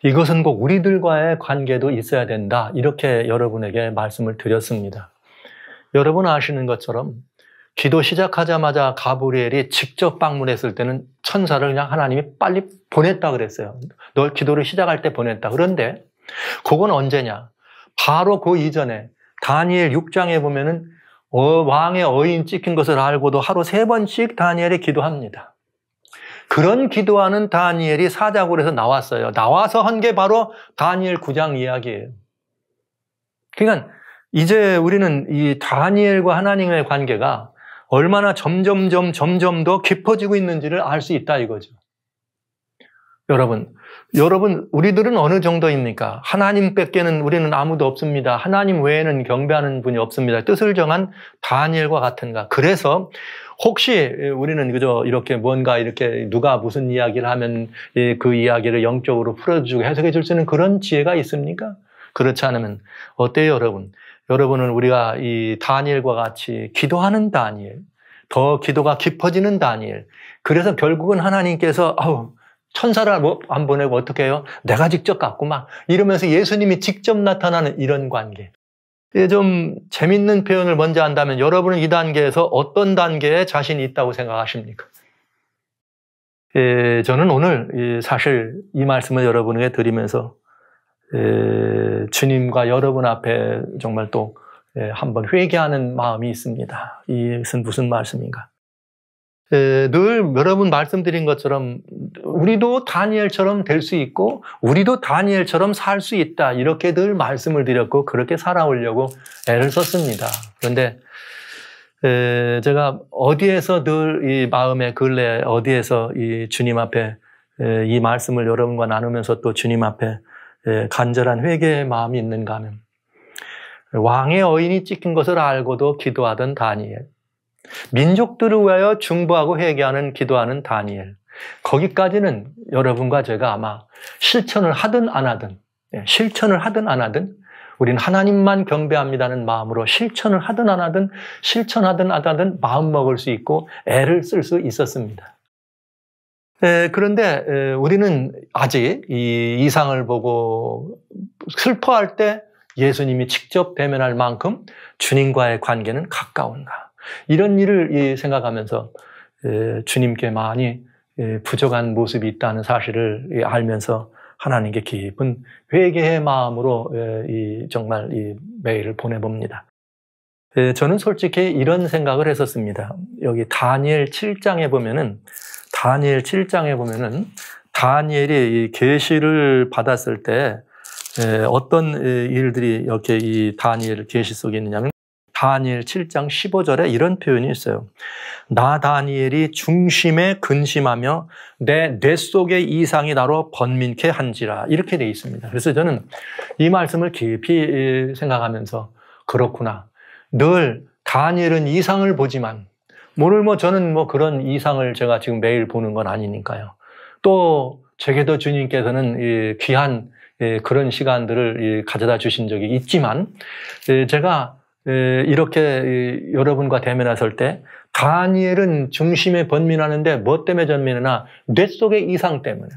이것은 꼭 우리들과의 관계도 있어야 된다. 이렇게 여러분에게 말씀을 드렸습니다. 여러분 아시는 것처럼 기도 시작하자마자 가브리엘이 직접 방문했을 때는 천사를 그냥 하나님이 빨리 보냈다 그랬어요. 널 기도를 시작할 때 보냈다. 그런데 그건 언제냐? 바로 그 이전에 다니엘 6장에 보면은 왕의 어인 찍힌 것을 알고도 하루 3번씩 다니엘이 기도합니다. 그런 기도하는 다니엘이 사자굴에서 나왔어요. 나와서 한 게 바로 다니엘 9장 이야기예요. 그러니까 이제 우리는 이 다니엘과 하나님의 관계가 얼마나 점점 더 깊어지고 있는지를 알 수 있다 이거죠. 여러분, 우리들은 어느 정도입니까? 하나님밖에는 우리는 아무도 없습니다. 하나님 외에는 경배하는 분이 없습니다. 뜻을 정한 다니엘과 같은가? 그래서 혹시 우리는 그저 이렇게 뭔가 이렇게 누가 무슨 이야기를 하면 그 이야기를 영적으로 풀어주고 해석해 줄 수 있는 그런 지혜가 있습니까? 그렇지 않으면 어때요, 여러분? 여러분은 우리가 이 다니엘과 같이 기도하는 다니엘, 더 기도가 깊어지는 다니엘. 그래서 결국은 하나님께서 천사를 안 보내고 어떻게 해요? 내가 직접 갔고 막 이러면서 예수님이 직접 나타나는 이런 관계. 좀 재밌는 표현을 먼저 한다면 여러분은 이 단계에서 어떤 단계에 자신이 있다고 생각하십니까? 저는 오늘 사실 이 말씀을 여러분에게 드리면서 주님과 여러분 앞에 정말 또 한번 회개하는 마음이 있습니다. 이것은 무슨 말씀인가? 늘 여러분 말씀드린 것처럼 우리도 다니엘처럼 될 수 있고 우리도 다니엘처럼 살 수 있다. 이렇게 늘 말씀을 드렸고 그렇게 살아오려고 애를 썼습니다. 그런데 제가 어디에서 늘 이 마음의 근래 어디에서 이 주님 앞에 이 말씀을 여러분과 나누면서 또 주님 앞에 간절한 회개의 마음이 있는가 하면 왕의 어인이 찍힌 것을 알고도 기도하던 다니엘, 민족들을 위하여 중보하고 회개하는 기도하는 다니엘. 거기까지는 여러분과 제가 아마 실천을 하든 안 하든, 실천을 하든 안 하든, 우리는 하나님만 경배합니다는 마음으로 실천을 하든 안 하든, 실천하든 안 하든 마음 먹을 수 있고 애를 쓸 수 있었습니다. 그런데 우리는 아직 이 이상을 보고 슬퍼할 때 예수님이 직접 대면할 만큼 주님과의 관계는 가까운가. 이런 일을 생각하면서 주님께 많이 부족한 모습이 있다는 사실을 알면서 하나님께 깊은 회개의 마음으로 정말 이 메일을 보내봅니다. 저는 솔직히 이런 생각을 했었습니다. 여기 다니엘 7장에 보면은 다니엘이 이 계시를 받았을 때 어떤 일들이 이렇게 이 다니엘 계시 속에 있느냐면 다니엘 7장 15절에 이런 표현이 있어요. 나 다니엘이 중심에 근심하며 내 뇌 속의 이상이 나로 번민케 한지라 이렇게 되어 있습니다. 그래서 저는 이 말씀을 깊이 생각하면서 그렇구나. 늘 다니엘은 이상을 보지만 오늘 저는 그런 이상을 제가 지금 매일 보는 건 아니니까요. 또 제게도 주님께서는 이 귀한 그런 시간들을 가져다 주신 적이 있지만 제가 이렇게 여러분과 대면했을 때 다니엘은 중심에 번민하는데 뭐 때문에 번민하나? 뇌 속의 이상 때문에.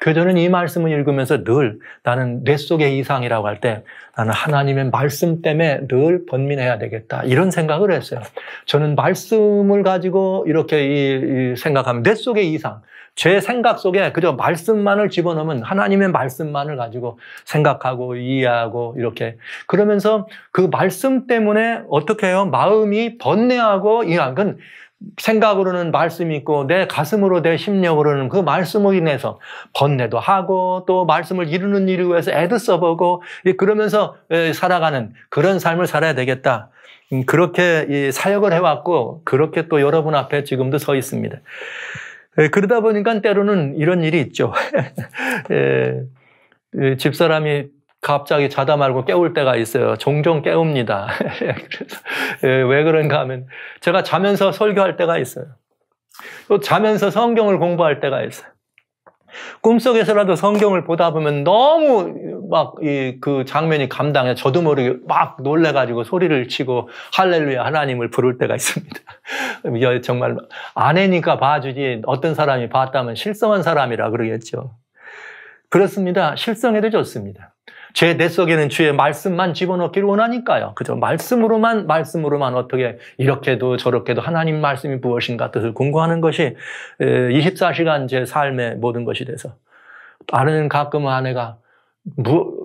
저는 이 말씀을 읽으면서 늘 나는 뇌 속의 이상이라고 할 때 나는 하나님의 말씀 때문에 늘 번민해야 되겠다 이런 생각을 했어요. 저는 말씀을 가지고 이렇게 생각하면 뇌 속의 이상, 제 생각 속에 그저 말씀만을 집어넣으면 하나님의 말씀만을 가지고 생각하고 이해하고 이렇게 그러면서 그 말씀 때문에 어떻게 해요? 마음이 번뇌하고 그건 생각으로는 말씀이 있고 내 가슴으로 내 심령으로는 그 말씀으로 인해서 번뇌도 하고 또 말씀을 이루는 일을 위해서 애도 써보고 그러면서 살아가는 그런 삶을 살아야 되겠다. 그렇게 사역을 해왔고 그렇게 또 여러분 앞에 지금도 서 있습니다. 그러다 보니까 때로는 이런 일이 있죠. 집사람이 갑자기 자다 말고 깨울 때가 있어요. 종종 깨웁니다. 그래서 왜 그런가 하면 제가 자면서 설교할 때가 있어요. 또 자면서 성경을 공부할 때가 있어요. 꿈속에서라도 성경을 보다 보면 너무 막 그 장면이 감당해 저도 모르게 막 놀래가지고 소리를 치고 할렐루야 하나님을 부를 때가 있습니다. 정말 아내니까 봐주지 어떤 사람이 봤다면 실성한 사람이라 그러겠죠. 그렇습니다. 실성해도 좋습니다. 제 뇌 속에는 주의 말씀만 집어넣기를 원하니까요. 그죠? 말씀으로만 어떻게 이렇게도 저렇게도 하나님 말씀이 무엇인가 뜻을 궁금하는 것이 24시간 제 삶의 모든 것이 돼서 아내는 가끔은 아내가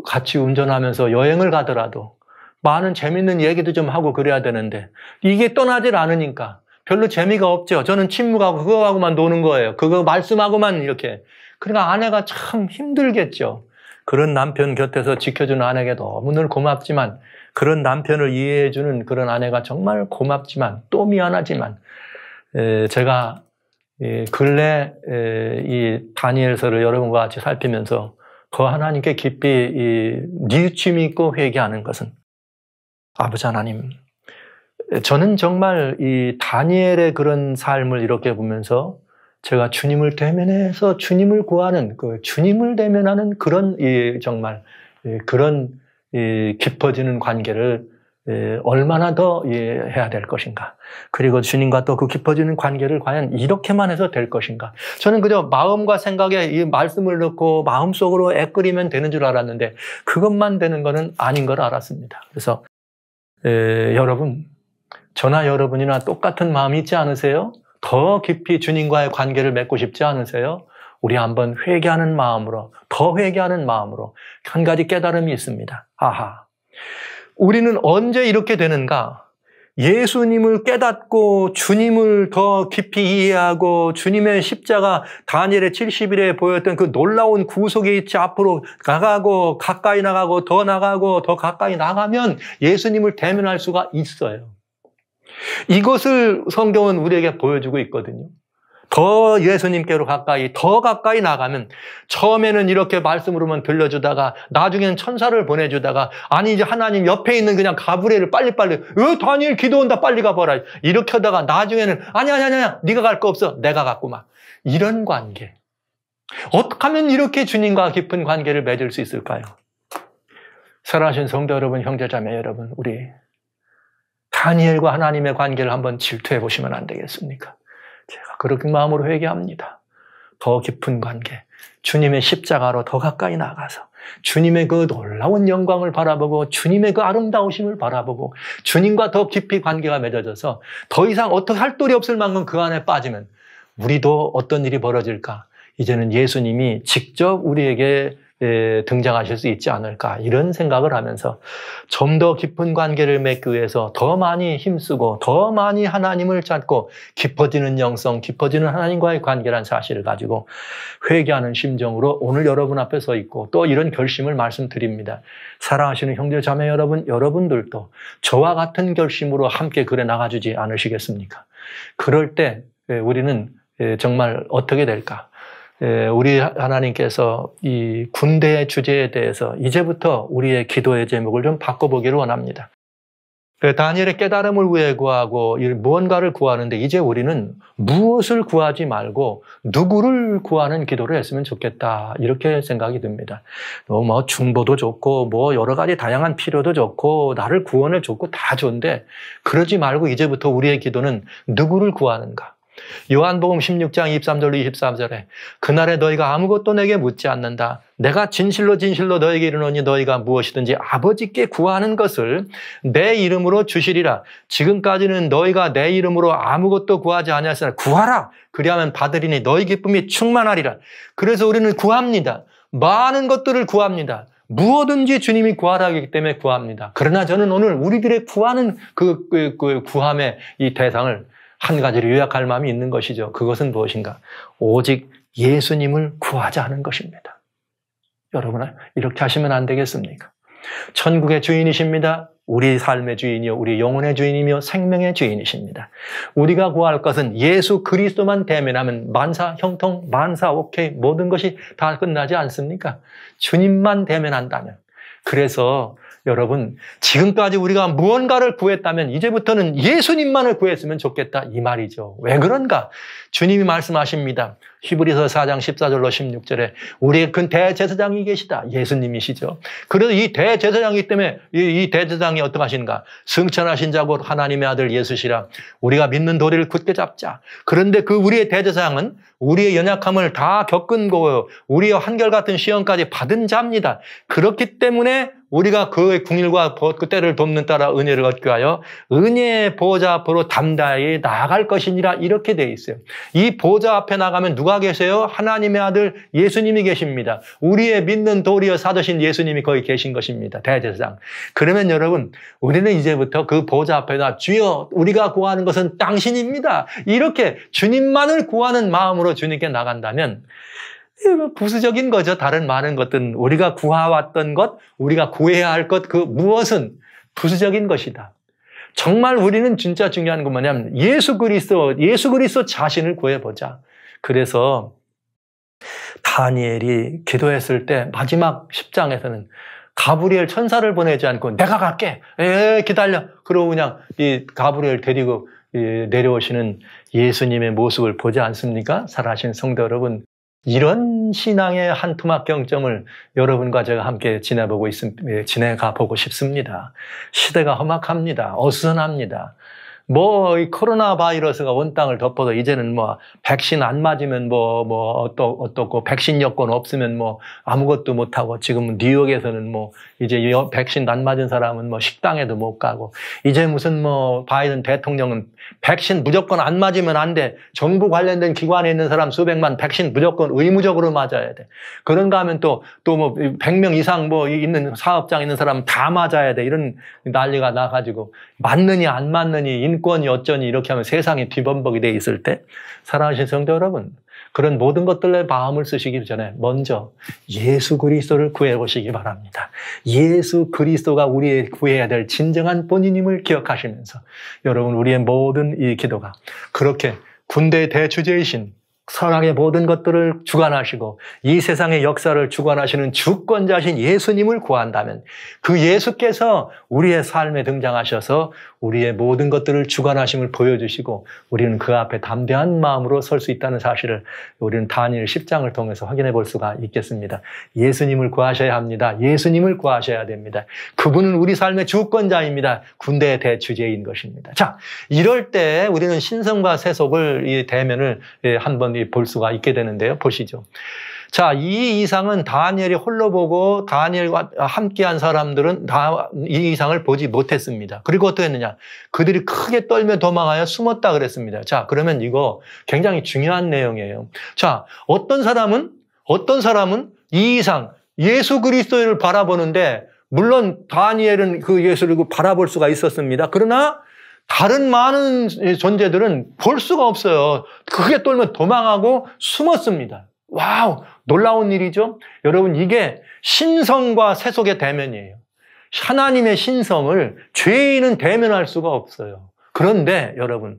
같이 운전하면서 여행을 가더라도 많은 재밌는 얘기도 좀 하고 그래야 되는데 이게 떠나질 않으니까 별로 재미가 없죠. 저는 침묵하고 그거하고만 노는 거예요. 그거 말씀하고만 이렇게. 그러니까 아내가 참 힘들겠죠. 그런 남편 곁에서 지켜주는 아내에게 너무 늘 고맙지만 그런 남편을 이해해주는 그런 아내가 정말 고맙지만 또 미안하지만 제가 근래 이 다니엘서를 여러분과 같이 살피면서 그 하나님께 깊이 뉘우침이 있고 회개하는 것은 아버지 하나님, 저는 정말 이 다니엘의 그런 삶을 이렇게 보면서 제가 주님을 대면해서 주님을 구하는 주님을 대면하는 그런 정말 그런 깊어지는 관계를 얼마나 더 해야 될 것인가. 그리고 주님과 또 그 깊어지는 관계를 과연 이렇게만 해서 될 것인가. 저는 그저 마음과 생각에 이 말씀을 넣고 마음속으로 애끓이면 되는 줄 알았는데 그것만 되는 것은 아닌 걸 알았습니다. 그래서 여러분, 저나 여러분이나 똑같은 마음이 있지 않으세요? 더 깊이 주님과의 관계를 맺고 싶지 않으세요? 우리 한번 회개하는 마음으로, 더 회개하는 마음으로 한 가지 깨달음이 있습니다. 아하, 우리는 언제 이렇게 되는가? 예수님을 깨닫고 주님을 더 깊이 이해하고 주님의 십자가 다니엘의 70일에 보였던 그 놀라운 구속의 이치 앞으로 나가고 가까이 나가고 더 나가고 더 가까이 나가면 예수님을 대면할 수가 있어요. 이것을 성경은 우리에게 보여주고 있거든요. 더 예수님께로 더 가까이 나가면 처음에는 이렇게 말씀으로만 들려주다가 나중에는 천사를 보내주다가 아니 이제 하나님 옆에 있는 그냥 가브리엘을 빨리빨리 다니엘 기도 온다 빨리 가봐라 이렇게 하다가 나중에는 아니야 네가 갈 거 없어 내가 갔구만. 이런 관계. 어떻게 하면 이렇게 주님과 깊은 관계를 맺을 수 있을까요? 사랑하신 성도 여러분, 형제자매 여러분, 우리 다니엘과 하나님의 관계를 한번 질투해 보시면 안 되겠습니까? 제가 그렇게 마음으로 회개합니다. 더 깊은 관계, 주님의 십자가로 더 가까이 나가서 주님의 그 놀라운 영광을 바라보고 주님의 그 아름다우심을 바라보고 주님과 더 깊이 관계가 맺어져서 더 이상 어떻게 할 도리 없을 만큼 그 안에 빠지면 우리도 어떤 일이 벌어질까? 이제는 예수님이 직접 우리에게 등장하실 수 있지 않을까 이런 생각을 하면서 좀 더 깊은 관계를 맺기 위해서 더 많이 힘쓰고 더 많이 하나님을 찾고 깊어지는 영성, 깊어지는 하나님과의 관계라는 사실을 가지고 회개하는 심정으로 오늘 여러분 앞에 서 있고 또 이런 결심을 말씀드립니다. 사랑하시는 형제 자매 여러분, 여러분들도 저와 같은 결심으로 함께 그래 나가주지 않으시겠습니까? 그럴 때 우리는 정말 어떻게 될까? 우리 하나님께서 이 군대의 주제에 대해서 이제부터 우리의 기도의 제목을 좀 바꿔보기를 원합니다. 다니엘의 깨달음을 위해 구하고 무언가를 구하는데 이제 우리는 무엇을 구하지 말고 누구를 구하는 기도를 했으면 좋겠다 이렇게 생각이 듭니다. 뭐 중보도 좋고 뭐 여러 가지 다양한 필요도 좋고 나를 구원해 좋고 다 좋은데 그러지 말고 이제부터 우리의 기도는 누구를 구하는가? 요한복음 16장 23절로 24절에 그날에 너희가 아무것도 내게 묻지 않는다. 내가 진실로 너희에게 이르노니 너희가 무엇이든지 아버지께 구하는 것을 내 이름으로 주시리라. 지금까지는 너희가 내 이름으로 아무것도 구하지 아니하였으나 구하라. 그리하면 받으리니 너희 기쁨이 충만하리라. 그래서 우리는 구합니다. 많은 것들을 구합니다. 무엇든지 주님이 구하라 하기 때문에 구합니다. 그러나 저는 오늘 우리들의 구하는 그 구함의 이 대상을 한 가지를 요약할 마음이 있는 것이죠. 그것은 무엇인가? 오직 예수님을 구하자는 것입니다. 여러분, 이렇게 하시면 안 되겠습니까? 천국의 주인이십니다. 우리 삶의 주인이요, 우리 영혼의 주인이며 생명의 주인이십니다. 우리가 구할 것은 예수 그리스도만 대면하면 만사 형통, 만사 오케이, 모든 것이 다 끝나지 않습니까? 주님만 대면한다면. 그래서 여러분, 지금까지 우리가 무언가를 구했다면 이제부터는 예수님만을 구했으면 좋겠다 이 말이죠. 왜 그런가? 주님이 말씀하십니다. 히브리서 4장 14절로 16절에 우리의 큰 대제사장이 계시다. 예수님이시죠. 그래서 이 대제사장이기 때문에 이 대제사장이 어떻게 하신가? 승천하신 자고 하나님의 아들 예수시라. 우리가 믿는 도리를 굳게 잡자. 그런데 그 우리의 대제사장은 우리의 연약함을 다 겪은 거예요. 우리의 한결같은 시험까지 받은 자입니다. 그렇기 때문에 우리가 그의 궁일과 그 때를 돕는 따라 은혜를 얻기 위하여 은혜의 보좌 앞으로 담대히 나아갈 것이니라 이렇게 돼 있어요. 이 보좌 앞에 나가면 누가 계세요? 하나님의 아들 예수님이 계십니다. 우리의 믿는 도리어 사도신 예수님이 거기 계신 것입니다. 대제사장. 그러면 여러분, 우리는 이제부터 그 보좌 앞에 나 주여 우리가 구하는 것은 당신입니다. 이렇게 주님만을 구하는 마음으로 주님께 나간다면 부수적인 거죠. 다른 많은 것들은 우리가 구해왔던 것, 우리가 구해야 할 것, 그 무엇은 부수적인 것이다. 정말 우리는 진짜 중요한 건 뭐냐면 예수 그리스도 자신을 구해보자. 그래서 다니엘이 기도했을 때 마지막 10장에서는 가브리엘 천사를 보내지 않고 내가 갈게. 기다려. 그러고 그냥 이 가브리엘 데리고 내려오시는 예수님의 모습을 보지 않습니까? 살아가신 성도 여러분. 이런 신앙의 한 토막 경점을 여러분과 제가 함께 지내가 보고 싶습니다. 시대가 험악합니다. 어수선합니다. 이 코로나 바이러스가 온 땅을 덮어서 이제는 백신 안 맞으면 어떻고, 백신 여건 없으면 아무것도 못하고, 지금 뉴욕에서는 이제 백신 안 맞은 사람은 식당에도 못 가고, 이제 무슨 바이든 대통령은 백신 무조건 안 맞으면 안 돼. 정부 관련된 기관에 있는 사람 수백만 백신 무조건 의무적으로 맞아야 돼. 그런가 하면 또 100명 이상 있는 사업장 있는 사람 다 맞아야 돼. 이런 난리가 나가지고, 맞느니 안 맞느니 인권이 어쩌니 이렇게 하면 세상이 뒤범벅이 돼 있을 때 사랑하신 성도 여러분, 그런 모든 것들에 마음을 쓰시기 전에 먼저 예수 그리스도를 구해보시기 바랍니다. 예수 그리스도가 우리의 구해야 될 진정한 본인임을 기억하시면서 여러분, 우리의 모든 이 기도가 그렇게 군대의 대주제이신 선악의 모든 것들을 주관하시고 이 세상의 역사를 주관하시는 주권자신 예수님을 구한다면 그 예수께서 우리의 삶에 등장하셔서 우리의 모든 것들을 주관하심을 보여주시고 우리는 그 앞에 담대한 마음으로 설 수 있다는 사실을 우리는 다니엘 10장을 통해서 확인해 볼 수가 있겠습니다. 예수님을 구하셔야 합니다. 예수님을 구하셔야 됩니다. 그분은 우리 삶의 주권자입니다. 군대의 대주제인 것입니다. 자, 이럴 때 우리는 신성과 세속을 이 대면을 한번 볼 수가 있게 되는데요. 보시죠. 자, 이 이상은 다니엘이 홀로 보고 다니엘과 함께한 사람들은 다 이 이상을 보지 못했습니다. 그리고 어떻게 했느냐? 그들이 크게 떨며 도망하여 숨었다 그랬습니다. 자, 그러면 이거 굉장히 중요한 내용이에요. 자, 어떤 사람은 이 이상 예수 그리스도를 바라보는데 물론 다니엘은 그 예수를 바라볼 수가 있었습니다. 그러나 다른 많은 존재들은 볼 수가 없어요. 크게 떨며 도망하고 숨었습니다. 와우, 놀라운 일이죠? 여러분, 이게 신성과 세속의 대면이에요. 하나님의 신성을 죄인은 대면할 수가 없어요. 그런데 여러분,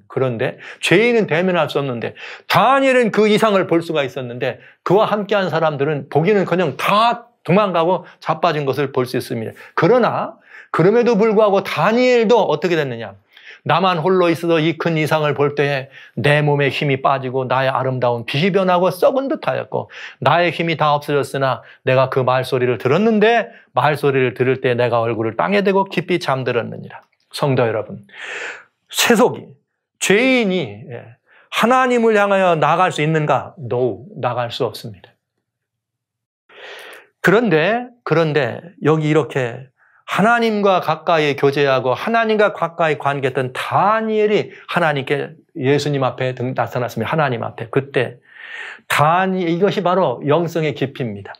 죄인은 대면할 수 없는데 다니엘은 그 이상을 볼 수가 있었는데 그와 함께한 사람들은 보기는 그냥 다 도망가고 자빠진 것을 볼 수 있습니다. 그러나 그럼에도 불구하고 다니엘도 어떻게 됐느냐? 나만 홀로 있어도 이 큰 이상을 볼 때에 내 몸에 힘이 빠지고 나의 아름다운 빛이 변하고 썩은 듯하였고 나의 힘이 다 없어졌으나 내가 그 말소리를 들었는데 말소리를 들을 때 내가 얼굴을 땅에 대고 깊이 잠들었느니라. 성도 여러분, 세속이, 죄인이 하나님을 향하여 나아갈 수 있는가? No, 나갈 수 없습니다. 그런데 여기 이렇게 하나님과 가까이 교제하고 하나님과 가까이 관계했던 다니엘이 하나님께 예수님 앞에 나타났습니다. 하나님 앞에. 그때 이것이 바로 영성의 깊이입니다.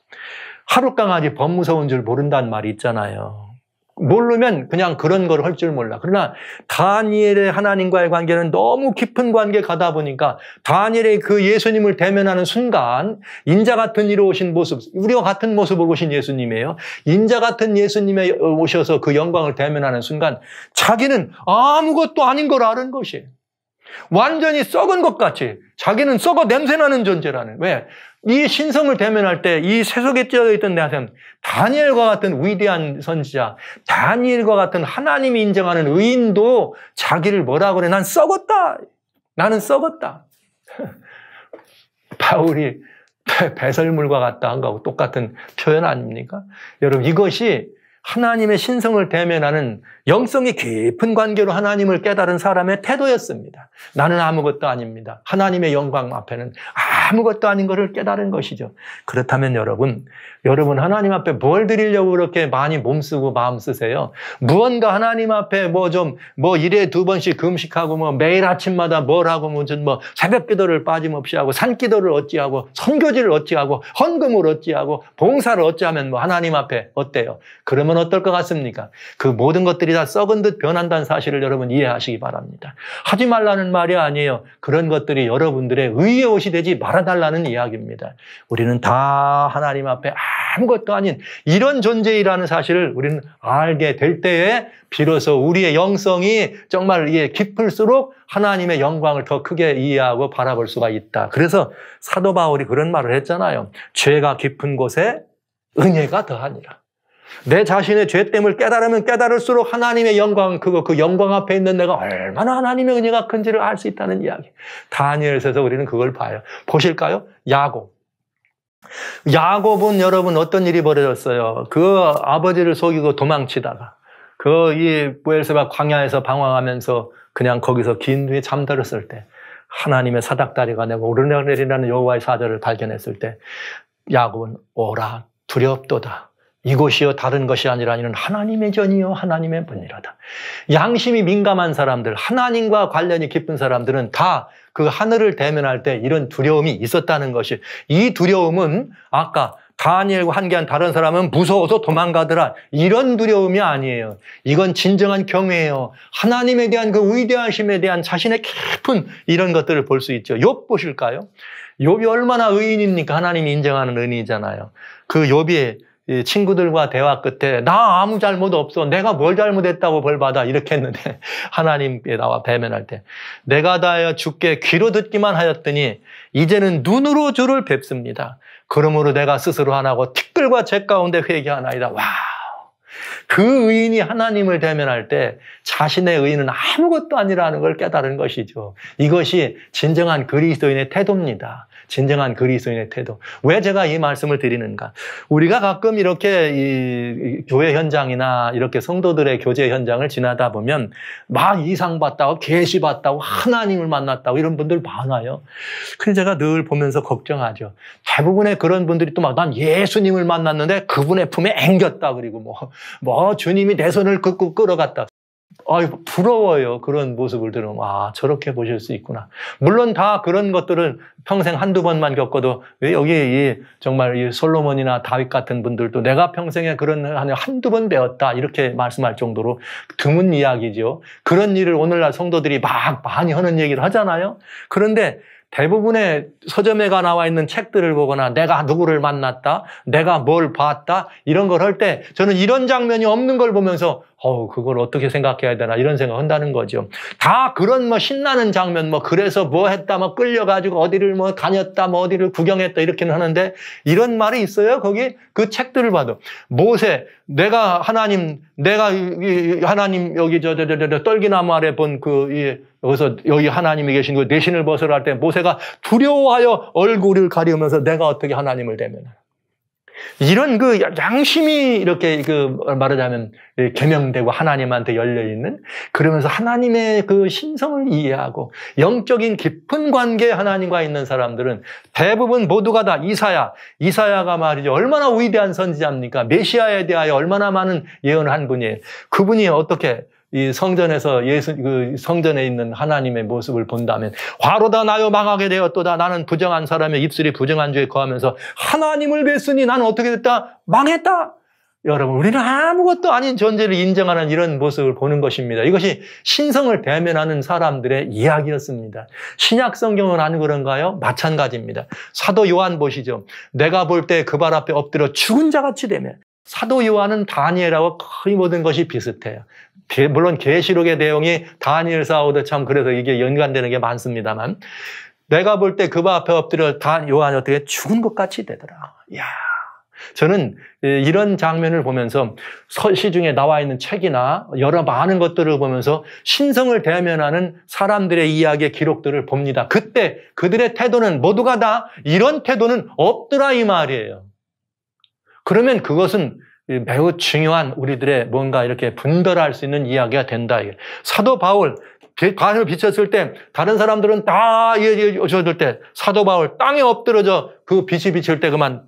하룻강아지 범 무서운 줄 모른다는 말이 있잖아요. 모르면 그냥 그런 걸 할 줄 몰라. 그러나 다니엘의 하나님과의 관계는 너무 깊은 관계에 가다 보니까 다니엘의 그 예수님을 대면하는 순간 인자 같은 이로 오신 모습, 우리와 같은 모습으로 오신 예수님이에요. 인자 같은 예수님에 오셔서 그 영광을 대면하는 순간 자기는 아무것도 아닌 걸 아는 것이에요. 완전히 썩은 것 같이 자기는 썩어 냄새나는 존재라는. 왜? 이 신성을 대면할 때 이 세속에 찌어져 있던 내한테 다니엘과 같은 위대한 선지자, 다니엘과 같은 하나님이 인정하는 의인도 자기를 뭐라고 그래? 난 썩었다. 나는 썩었다. 바울이 배설물과 같다 한 거하고 똑같은 표현 아닙니까? 여러분, 이것이 하나님의 신성을 대면하는 영성이 깊은 관계로 하나님을 깨달은 사람의 태도였습니다. 나는 아무것도 아닙니다. 하나님의 영광 앞에는 아무것도 아닌 것을 깨달은 것이죠. 그렇다면 여러분 하나님 앞에 뭘 드리려고 그렇게 많이 몸쓰고 마음 쓰세요? 무언가 하나님 앞에 일에 2번씩 금식하고 매일 아침마다 뭘 하고 무슨 새벽 기도를 빠짐없이 하고 산기도를 어찌하고 선교지를 어찌하고 헌금을 어찌하고 봉사를 어찌하면 하나님 앞에 어때요? 그러면 어떨 것 같습니까? 그 모든 것들이 다 썩은 듯 변한다는 사실을 여러분 이해하시기 바랍니다. 하지 말라는 말이 아니에요. 그런 것들이 여러분들의 의의 옷이 되지 말아달라는 이야기입니다. 우리는 다 하나님 앞에 아무것도 아닌 이런 존재이라는 사실을 우리는 알게 될 때에 비로소 우리의 영성이 정말 깊을수록 하나님의 영광을 더 크게 이해하고 바라볼 수가 있다. 그래서 사도 바울이 그런 말을 했잖아요. 죄가 깊은 곳에 은혜가 더하니라. 내 자신의 죄됨을 깨달으면 깨달을수록 하나님의 영광, 그 영광 앞에 있는 내가 얼마나 하나님의 은혜가 큰지를 알 수 있다는 이야기. 다니엘서에서 우리는 그걸 봐요. 보실까요? 야곱은 여러분 어떤 일이 벌어졌어요? 그 아버지를 속이고 도망치다가 이 브엘세바 광야에서 방황하면서 그냥 거기서 긴 후에 잠들었을 때 하나님의 사닥다리가 내고 오르내리라는 여호와의 사절을 발견했을 때 야곱은 오라 두렵도다. 이곳이요 다른 것이 아니라 이는 하나님의 전이요 하나님의 분이라다. 양심이 민감한 사람들, 하나님과 관련이 깊은 사람들은 다 그 하늘을 대면할 때 이런 두려움이 있었다는 것이, 이 두려움은 아까 다니엘과 함께한 다른 사람은 무서워서 도망가더라, 이런 두려움이 아니에요. 이건 진정한 경외예요. 하나님에 대한 그 위대하심에 대한 자신의 깊은 이런 것들을 볼 수 있죠. 욥 보실까요? 욥이 얼마나 의인입니까? 하나님이 인정하는 의인이잖아요. 그 욥이 이 친구들과 대화 끝에 나 아무 잘못 없어. 내가 뭘 잘못했다고 벌 받아. 이렇게 했는데 하나님께 나와 대면할 때 내가 다하여 주께 귀로 듣기만 하였더니 이제는 눈으로 주를 뵙습니다. 그러므로 내가 스스로 하나고 티끌과 재 가운데 회개하나이다. 와. 그 의인이 하나님을 대면할 때 자신의 의인은 아무것도 아니라는 걸 깨달은 것이죠. 이것이 진정한 그리스도인의 태도입니다. 진정한 그리스도인의 태도. 왜 제가 이 말씀을 드리는가? 우리가 가끔 이렇게 이 교회 현장이나 이렇게 성도들의 교제 현장을 지나다 보면 막 이상 봤다고 계시 봤다고 하나님을 만났다고 이런 분들 많아요. 그래서 제가 늘 보면서 걱정하죠. 대부분의 그런 분들이 또 막 난 예수님을 만났는데 그분의 품에 앵겼다. 그리고 뭐 주님이 내 손을 긋고 끌어갔다. 부러워요. 그런 모습을 들으면 저렇게 보실 수 있구나. 물론 다 그런 것들은 평생 한두 번만 겪어도 왜 여기 정말 이 솔로몬이나 다윗 같은 분들도 내가 평생에 그런 한두 번 배웠다 이렇게 말씀할 정도로 드문 이야기죠. 그런 일을 오늘날 성도들이 막 많이 하는 얘기를 하잖아요. 그런데 대부분의 서점에가 나와 있는 책들을 보거나 내가 누구를 만났다, 내가 뭘 봤다 이런 걸 할 때 저는 이런 장면이 없는 걸 보면서 그걸 어떻게 생각해야 되나 이런 생각 한다는 거죠. 다 그런 신나는 장면 그래서 뭐 했다 끌려가지고 어디를 다녔다 어디를 구경했다 이렇게는 하는데 이런 말이 있어요. 거기 그 책들을 봐도 모세 내가 하나님 여기 떨기나무 아래 본 여기서 여기 하나님이 계신 그 내 신을 벗으라 할 때 모세가 두려워하여 얼굴을 가리우면서 내가 어떻게 하나님을 대면하나. 이런 그 양심이 이렇게 말하자면 계명되고 하나님한테 열려있는 그러면서 하나님의 그 신성을 이해하고 영적인 깊은 관계에 하나님과 있는 사람들은 대부분 모두가 다 이사야가 말이죠. 얼마나 위대한 선지자입니까? 메시아에 대하여 얼마나 많은 예언을 한 분이에요. 그분이 어떻게 이 성전에서 성전에 있는 하나님의 모습을 본다면 화로다 나여 망하게 되었도다. 나는 부정한 사람의 입술이 부정한 죄에 거하면서 하나님을 뵀으니 나는 어떻게 됐다? 망했다. 여러분 우리는 아무것도 아닌 존재를 인정하는 이런 모습을 보는 것입니다. 이것이 신성을 대면하는 사람들의 이야기였습니다. 신약 성경은 안 그런가요? 마찬가지입니다. 사도 요한 보시죠. 내가 볼 때 그 발 앞에 엎드려 죽은 자같이 되면 사도 요한은 다니엘하고 거의 모든 것이 비슷해요. 물론 계시록의 내용이 다니엘서하고도 참 그래서 이게 연관되는 게 많습니다만 내가 볼 때 그 발 앞에 엎드려 요한이 어떻게 죽은 것 같이 되더라. 이야. 저는 이런 장면을 보면서 시중에 나와 있는 책이나 여러 많은 것들을 보면서 신성을 대면하는 사람들의 이야기의 기록들을 봅니다. 그때 그들의 태도는 모두가 다 이런 태도는 없더라 이 말이에요. 그러면 그것은 매우 중요한 우리들의 뭔가 이렇게 분별할 수 있는 이야기가 된다. 사도 바울, 관을 비쳤을 때 다른 사람들은 다 젖을 때 사도 바울 땅에 엎드려져 그 빛이 비칠 때 그만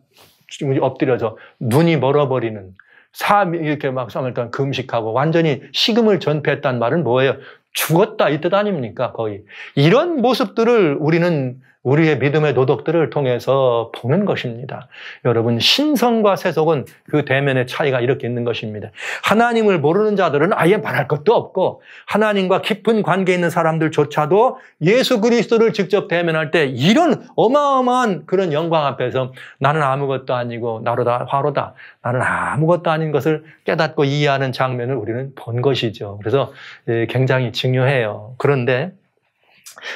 엎드려져 눈이 멀어버리는 이렇게 막 3일 동안 금식하고 완전히 식음을 전폐했다는 말은 뭐예요? 죽었다 이 뜻 아닙니까? 거의. 이런 모습들을 우리는 우리의 믿음의 도덕들을 통해서 보는 것입니다. 여러분 신성과 세속은 그 대면의 차이가 이렇게 있는 것입니다. 하나님을 모르는 자들은 아예 말할 것도 없고 하나님과 깊은 관계 있는 사람들조차도 예수 그리스도를 직접 대면할 때 이런 어마어마한 그런 영광 앞에서 나는 아무것도 아니고 나로다 화로다 나는 아무것도 아닌 것을 깨닫고 이해하는 장면을 우리는 본 것이죠. 그래서 굉장히 중요해요. 그런데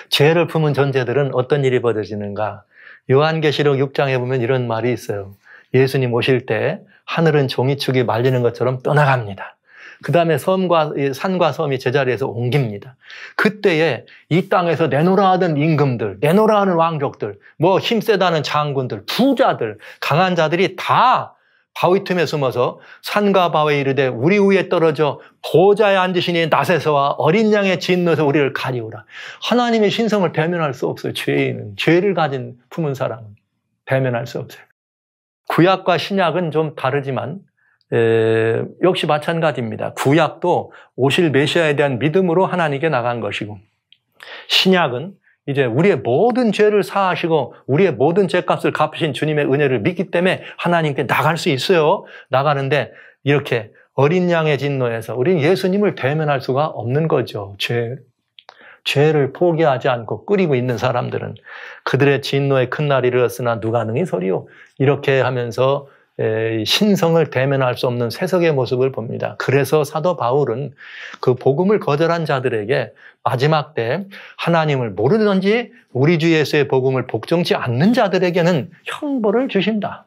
죄를 품은 존재들은 어떤 일이 벌어지는가? 요한계시록 6장에 보면 이런 말이 있어요. 예수님 오실 때 하늘은 종이축이 말리는 것처럼 떠나갑니다. 그 다음에 산과 섬이 제자리에서 옮깁니다. 그때에 이 땅에서 내노라 하던 임금들, 내노라 하는 왕족들, 힘세다는 장군들, 부자들, 강한 자들이 다 바위 틈에 숨어서 산과 바위에 이르되 우리 위에 떨어져 보좌에 앉으시니 낫에서와 어린 양의 진노에서 우리를 가리우라. 하나님의 신성을 대면할 수 없어요. 죄를 품은 사람은 대면할 수 없어요. 구약과 신약은 좀 다르지만 역시 마찬가지입니다. 구약도 오실 메시아에 대한 믿음으로 하나님께 나간 것이고 신약은 이제 우리의 모든 죄를 사하시고 우리의 모든 죄값을 갚으신 주님의 은혜를 믿기 때문에 하나님께 나갈 수 있어요. 나가는데 이렇게 어린 양의 진노에서 우리는 예수님을 대면할 수가 없는 거죠. 죄를 포기하지 않고 끓이고 있는 사람들은 그들의 진노의 큰 날이 이르렀으나 누가 능히 서리요. 이렇게 하면서 신성을 대면할 수 없는 세속의 모습을 봅니다. 그래서 사도 바울은 그 복음을 거절한 자들에게 마지막 때 하나님을 모르든지 우리 주 예수의 복음을 복종치 않는 자들에게는 형벌을 주신다.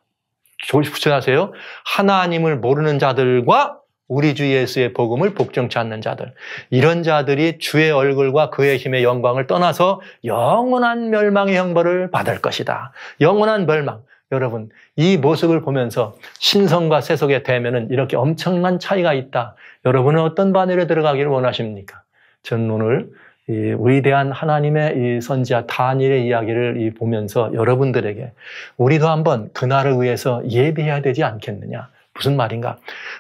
조심하세요. 하나님을 모르는 자들과 우리 주 예수의 복음을 복종치 않는 자들, 이런 자들이 주의 얼굴과 그의 힘의 영광을 떠나서 영원한 멸망의 형벌을 받을 것이다. 영원한 멸망. 여러분, 이 모습을 보면서 신성과 세속의 대면은 이렇게 엄청난 차이가 있다. 여러분은 어떤 바늘에 들어가기를 원하십니까? 저는 오늘 위대한 하나님의 이 선지자 다니엘의 이야기를 보면서 여러분들에게 우리도 한번 그날을 위해서 예비해야 되지 않겠느냐. 무슨 말인가?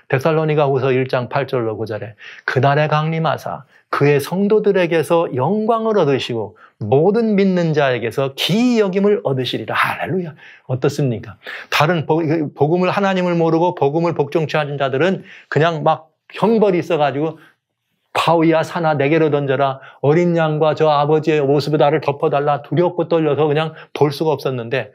데살로니가후서 1장 8절로 9절에 그날에 강림하사 그의 성도들에게서 영광을 얻으시고 모든 믿는 자에게서 기이 여김을 얻으시리라. 할렐루야. 어떻습니까? 다른 복음을 하나님을 모르고 복음을 복종치 않은 자들은 그냥 막 형벌이 있어가지고 바위야 산아 내게로 던져라. 어린 양과 저 아버지의 모습에 나를 덮어달라. 두렵고 떨려서 그냥 볼 수가 없었는데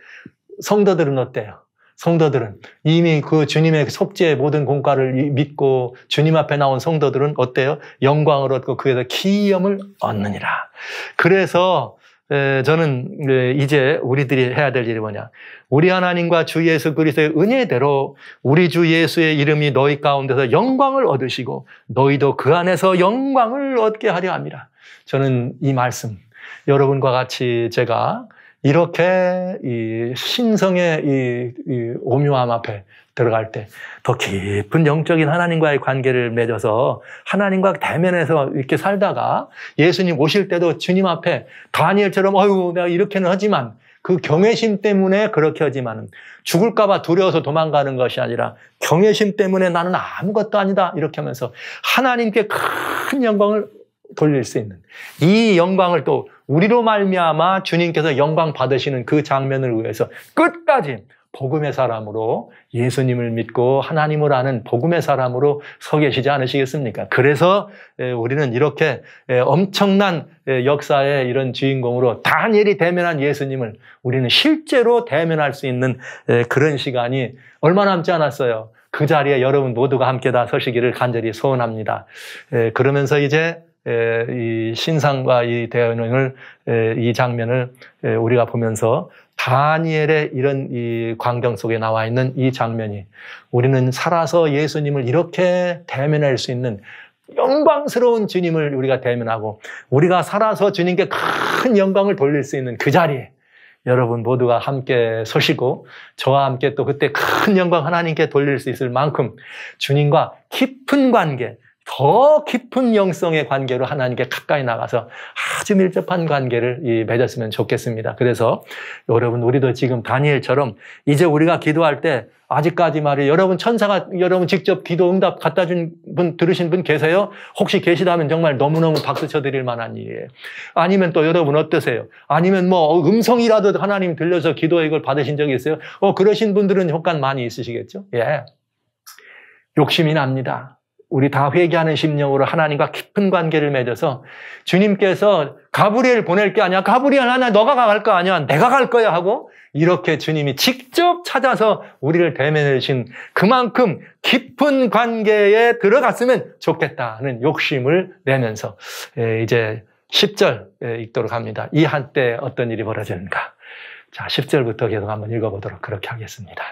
성도들은 어때요? 성도들은 이미 그 주님의 속죄의 모든 공과를 믿고 주님 앞에 나온 성도들은 어때요? 영광을 얻고 그에서 기이함을 얻느니라. 그래서 저는 이제 우리들이 해야 될 일이 뭐냐? 우리 하나님과 주 예수 그리스도의 은혜대로 우리 주 예수의 이름이 너희 가운데서 영광을 얻으시고 너희도 그 안에서 영광을 얻게 하려 합니다. 저는 이 말씀 여러분과 같이 제가 이렇게 이 신성의 이 오묘함 앞에 들어갈 때 더 깊은 영적인 하나님과의 관계를 맺어서 하나님과 대면해서 이렇게 살다가 예수님 오실 때도 주님 앞에 다니엘처럼 어휴 내가 이렇게는 하지만 그 경외심 때문에 그렇게 하지만 죽을까 봐 두려워서 도망가는 것이 아니라 경외심 때문에 나는 아무것도 아니다 이렇게 하면서 하나님께 큰 영광을 돌릴 수 있는 이 영광을 또 우리로 말미암아 주님께서 영광 받으시는 그 장면을 위해서 끝까지 복음의 사람으로 예수님을 믿고 하나님을 아는 복음의 사람으로 서 계시지 않으시겠습니까? 그래서 우리는 이렇게 엄청난 역사의 이런 주인공으로 다니엘이 대면한 예수님을 우리는 실제로 대면할 수 있는 그런 시간이 얼마 남지 않았어요. 그 자리에 여러분 모두가 함께 다 서시기를 간절히 소원합니다. 그러면서 이제 이 신상과 이 대응을 이 장면을 우리가 보면서 다니엘의 이런 이 광경 속에 나와 있는 이 장면이 우리는 살아서 예수님을 이렇게 대면할 수 있는 영광스러운 주님을 우리가 대면하고 우리가 살아서 주님께 큰 영광을 돌릴 수 있는 그 자리에 여러분 모두가 함께 서시고 저와 함께 또 그때 큰 영광 하나님께 돌릴 수 있을 만큼 주님과 깊은 관계, 더 깊은 영성의 관계로 하나님께 가까이 나가서 아주 밀접한 관계를 맺었으면 좋겠습니다. 그래서 여러분 우리도 지금 다니엘처럼 이제 우리가 기도할 때 아직까지 말이에요. 여러분 천사가 여러분 직접 기도 응답 갖다 준 분 들으신 분 계세요? 혹시 계시다면 정말 너무너무 박수 쳐드릴 만한 일이에요. 아니면 또 여러분 어떠세요? 아니면 뭐 음성이라도 하나님 들려서 기도의 이걸 받으신 적이 있어요? 그러신 분들은 효과는 많이 있으시겠죠? 예. 욕심이 납니다. 우리 다 회개하는 심령으로 하나님과 깊은 관계를 맺어서 주님께서 가브리엘 보낼 게 아니야. 가브리엘 하나 너가 갈 거 아니야. 내가 갈 거야 하고 이렇게 주님이 직접 찾아서 우리를 대면해 주신 그만큼 깊은 관계에 들어갔으면 좋겠다는 욕심을 내면서 이제 10절 읽도록 합니다. 이 한때 어떤 일이 벌어지는가. 자, 10절부터 계속 한번 읽어보도록 그렇게 하겠습니다.